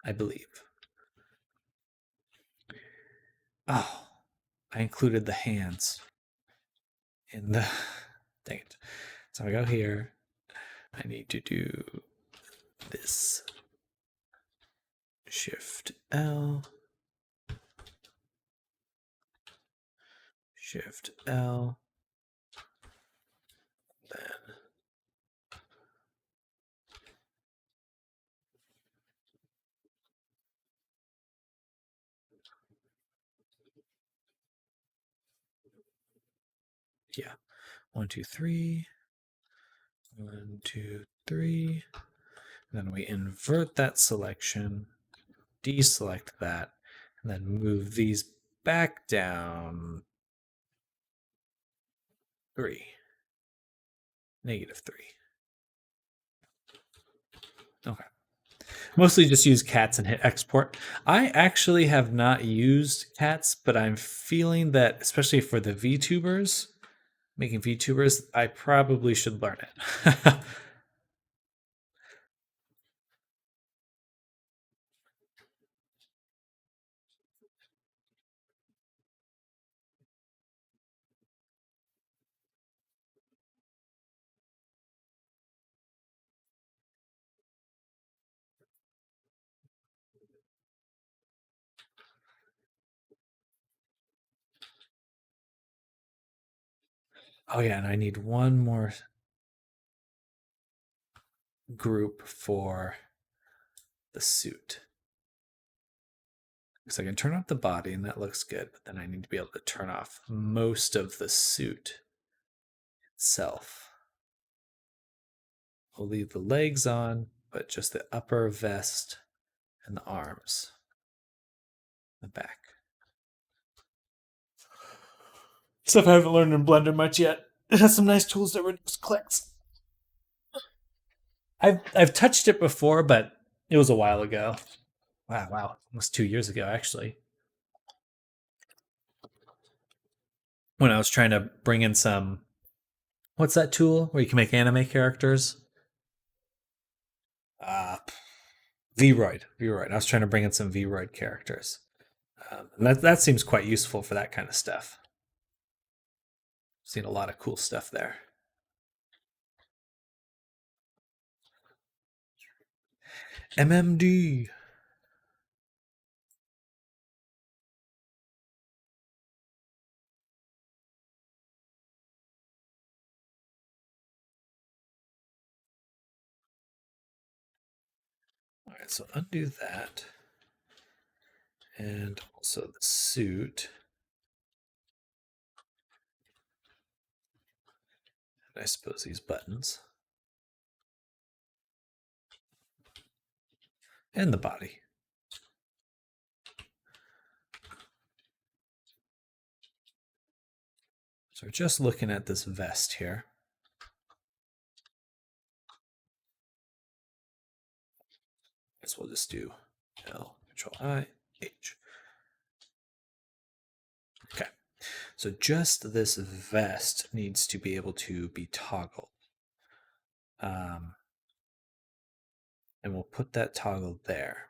I believe. Oh, I included the hands. in the dang it. So I go here. I need to do this. Shift L. Shift L. Then yeah. 1, 2, 3. 1, 2, 3. Then we invert that selection, deselect that, and then move these back down 3. -3. Okay. Mostly just use cats and hit export. I actually have not used cats, but I'm feeling that, especially for the VTubers, making VTubers, I probably should learn it. Oh yeah, and I need one more group for the suit. Because I can turn off the body and that looks good, but then I need to be able to turn off most of the suit itself. We'll leave the legs on, but just the upper vest and the arms, the back. Stuff I haven't learned in Blender much yet. It has some nice tools that reduce clicks. I've touched it before, but it was a while ago. Wow, almost 2 years ago actually. When I was trying to bring in some, what's that tool where you can make anime characters? Vroid. I was trying to bring in some Vroid characters. And that seems quite useful for that kind of stuff. Seen a lot of cool stuff there. MMD. All right, so undo that. And also the suit. And I suppose these buttons. And the body. So we're just looking at this vest here. Guess we'll just do L, Control I, H. Okay, so just this vest needs to be able to be toggled. And we'll put that toggle there.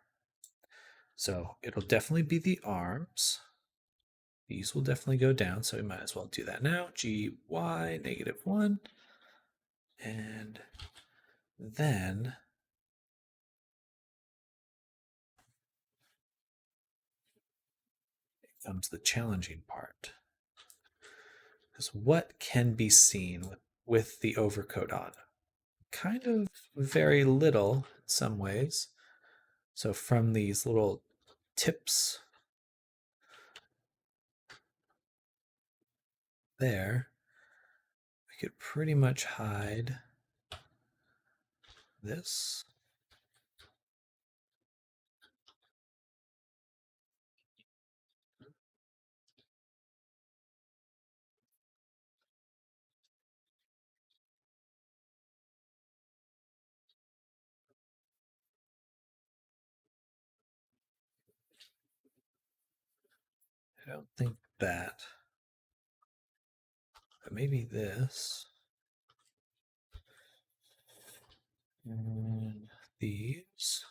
So it'll definitely be the arms. These will definitely go down, so we might as well do that now. GY -1. And then comes the challenging part. Because what can be seen with the overcoat on? Kind of very little in some ways. So from these little tips there, we could pretty much hide this. I don't think that, but maybe this. And these.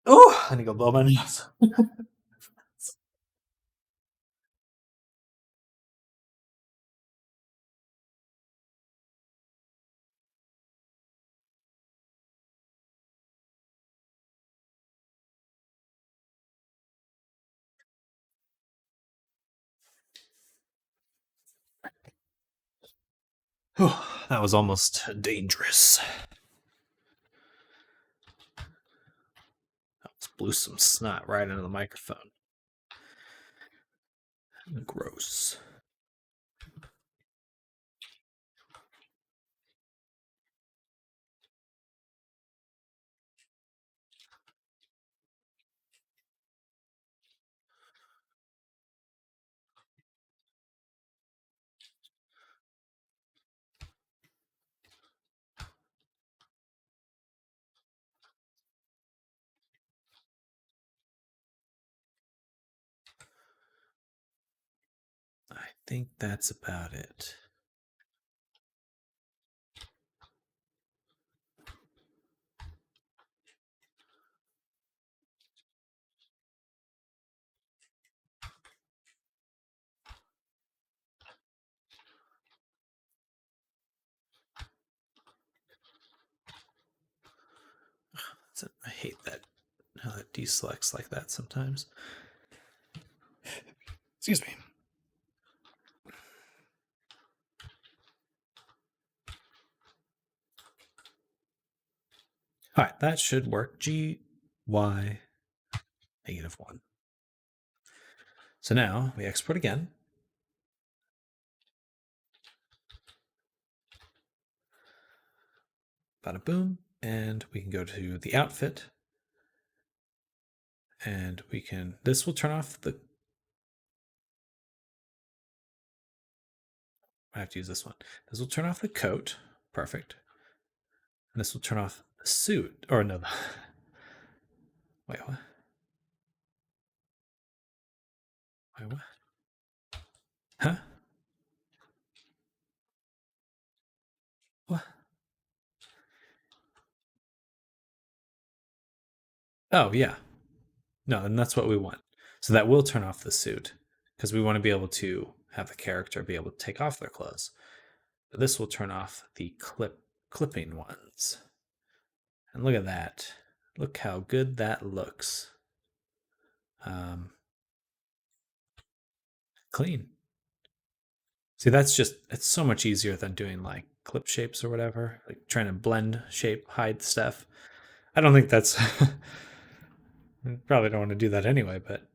Oh, I need to go blow my nose. That was almost dangerous. Almost blew some snot right into the microphone. Gross. I think that's about it. I hate that how that deselects like that sometimes. Excuse me. All right, that should work. G, Y, -1. So now we export again. Bada boom. And we can go to the outfit. And we can, this will turn off the, I have to use this one. This will turn off the coat. Perfect. And this will turn off the suit. Or no. Wait, what? Wait, what? Huh? What? Oh, yeah. No, and that's what we want. So that will turn off the suit because we want to be able to have the character be able to take off their clothes. But this will turn off the clipping ones. And look at that. Look how good that looks. Clean. See, that's just, it's so much easier than doing like clip shapes or whatever, like trying to blend shape, hide stuff. I don't think that's, I probably don't want to do that anyway, but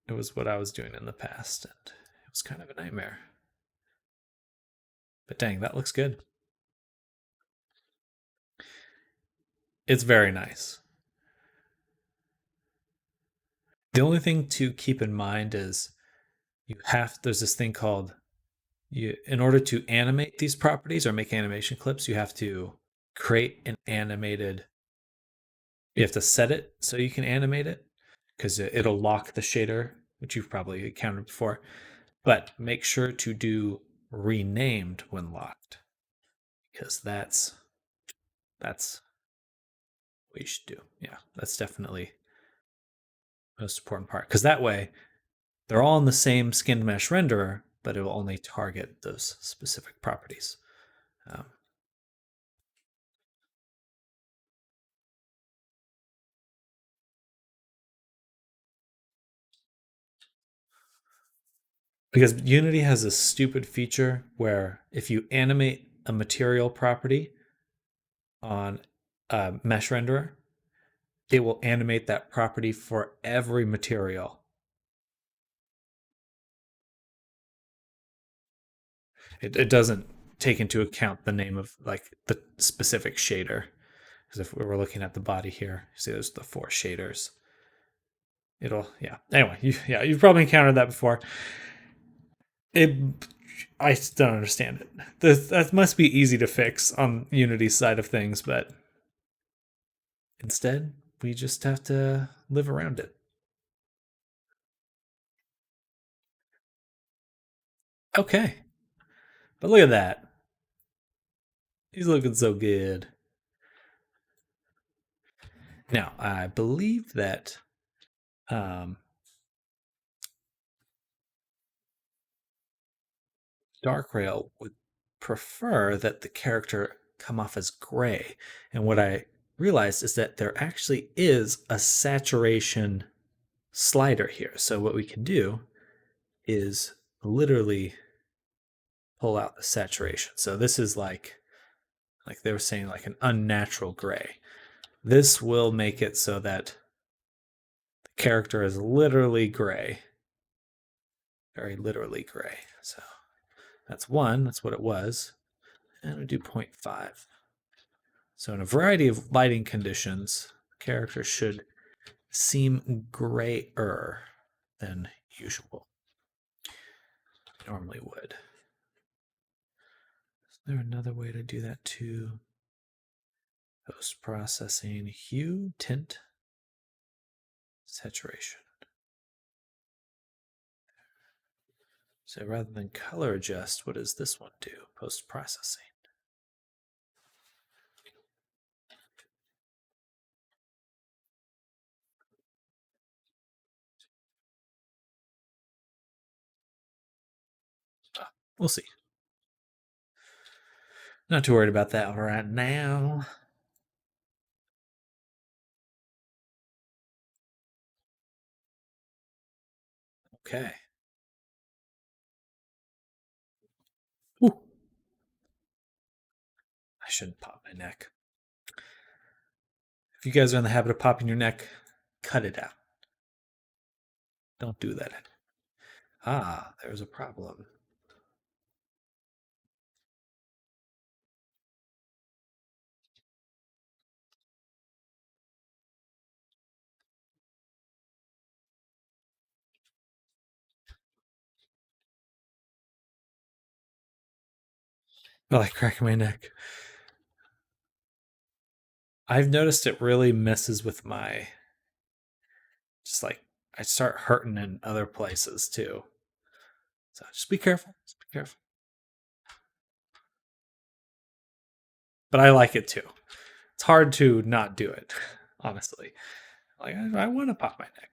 it was what I was doing in the past and it was kind of a nightmare. But dang, that looks good. It's very nice. The only thing to keep in mind is there's this thing called, in order to animate these properties or make animation clips, you have to create an animated, you have to set it so you can animate it because it'll lock the shader, which you've probably encountered before. But make sure to do renamed when locked because that's what you should do. Yeah, that's definitely the most important part because that way they're all in the same skinned mesh renderer, but it will only target those specific properties. Because Unity has a stupid feature where if you animate a material property on a mesh renderer, it will animate that property for every material. It doesn't take into account the name of like the specific shader. Because if we were looking at the body here, see there's the 4 shaders. Yeah. Anyway, you've probably encountered that before. I don't understand it. That must be easy to fix on Unity's side of things, but instead, we just have to live around it. Okay. But look at that. He's looking so good. Now, I believe that Dark Rail would prefer that the character come off as gray. And what I realized is that there actually is a saturation slider here. So what we can do is literally pull out the saturation. So this is like they were saying, like an unnatural gray. This will make it so that the character is literally gray. Very literally gray. So that's 1. That's what it was. And we do 0.5. So in a variety of lighting conditions, the character should seem grayer than usual. Normally would. Is there another way to do that too? Post-processing, hue, tint, saturation. So rather than color adjust, what does this one do? Post-processing. We'll see. Not too worried about that right now. Okay. Ooh. I shouldn't pop my neck. If you guys are in the habit of popping your neck, cut it out. Don't do that. Ah, there's a problem. I like cracking my neck. I've noticed it really messes with my, just like, I start hurting in other places too. So just be careful. Just be careful. But I like it too. It's hard to not do it, honestly. Like, I want to pop my neck.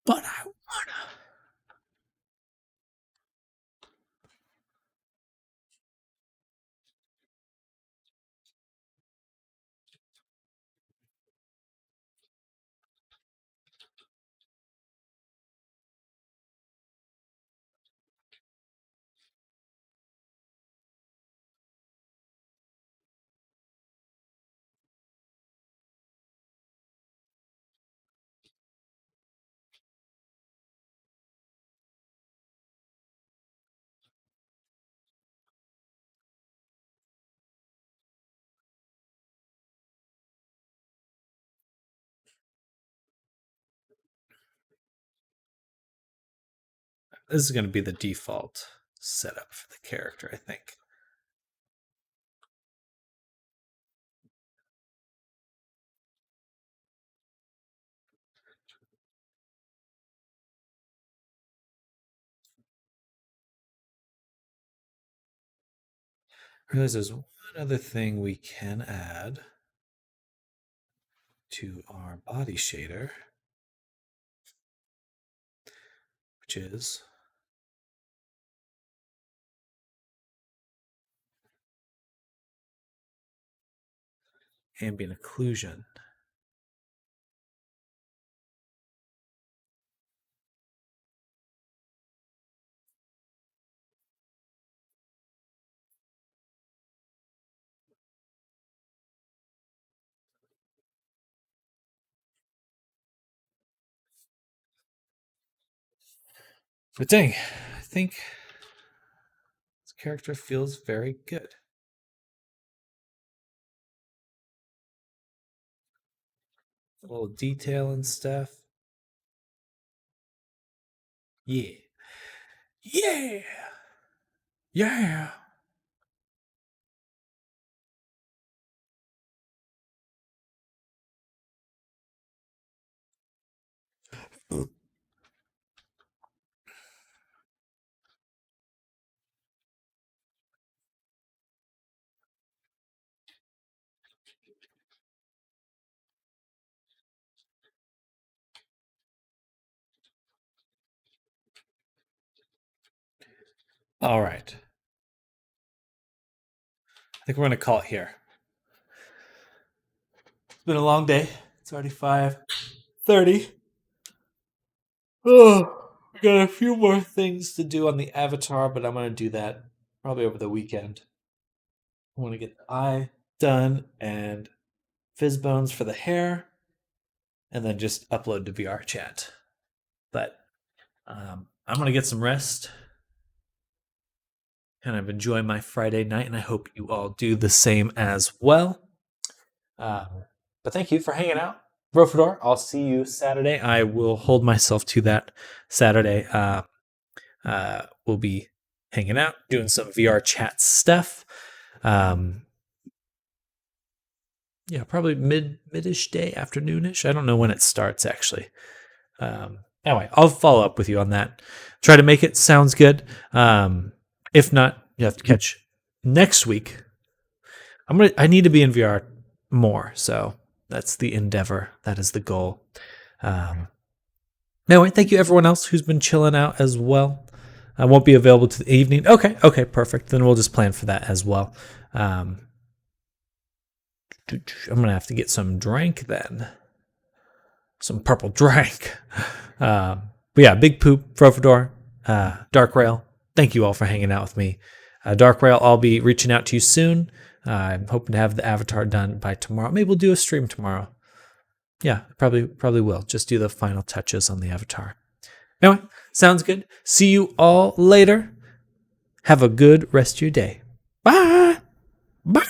But I wanna. This is going to be the default setup for the character, I think. I realize there's one other thing we can add to our body shader, which is ambient occlusion. But dang, I think this character feels very good. A little detail and stuff. Yeah. Yeah. Yeah. All right. I think we're going to call it here. It's been a long day. It's already 5:30. Oh, got a few more things to do on the avatar, but I'm going to do that probably over the weekend. I want to get the eye done and fizz bones for the hair, and then just upload to VR chat. But I'm going to get some rest, kind of enjoy my Friday night, and I hope you all do the same as well. But thank you for hanging out. Rofador, I'll see you Saturday. I will hold myself to that Saturday. We'll be hanging out, doing some VR chat stuff. Yeah, probably mid-ish day, afternoonish. I don't know when it starts, actually. Anyway, I'll follow up with you on that. Try to make it sounds good. If not, you have to catch next week. I need to be in VR more, so that's the endeavor. That is the goal. Anyway, thank you everyone else who's been chilling out as well. I won't be available to the evening. Okay, perfect. Then we'll just plan for that as well. I'm gonna have to get some drink then. Some purple drink. But yeah, Big Poop, Frofador, Dark Rail. Thank you all for hanging out with me. Dark Rail, I'll be reaching out to you soon. I'm hoping to have the avatar done by tomorrow. Maybe we'll do a stream tomorrow. Yeah, probably will. Just do the final touches on the avatar. Anyway, sounds good. See you all later. Have a good rest of your day. Bye. Bye.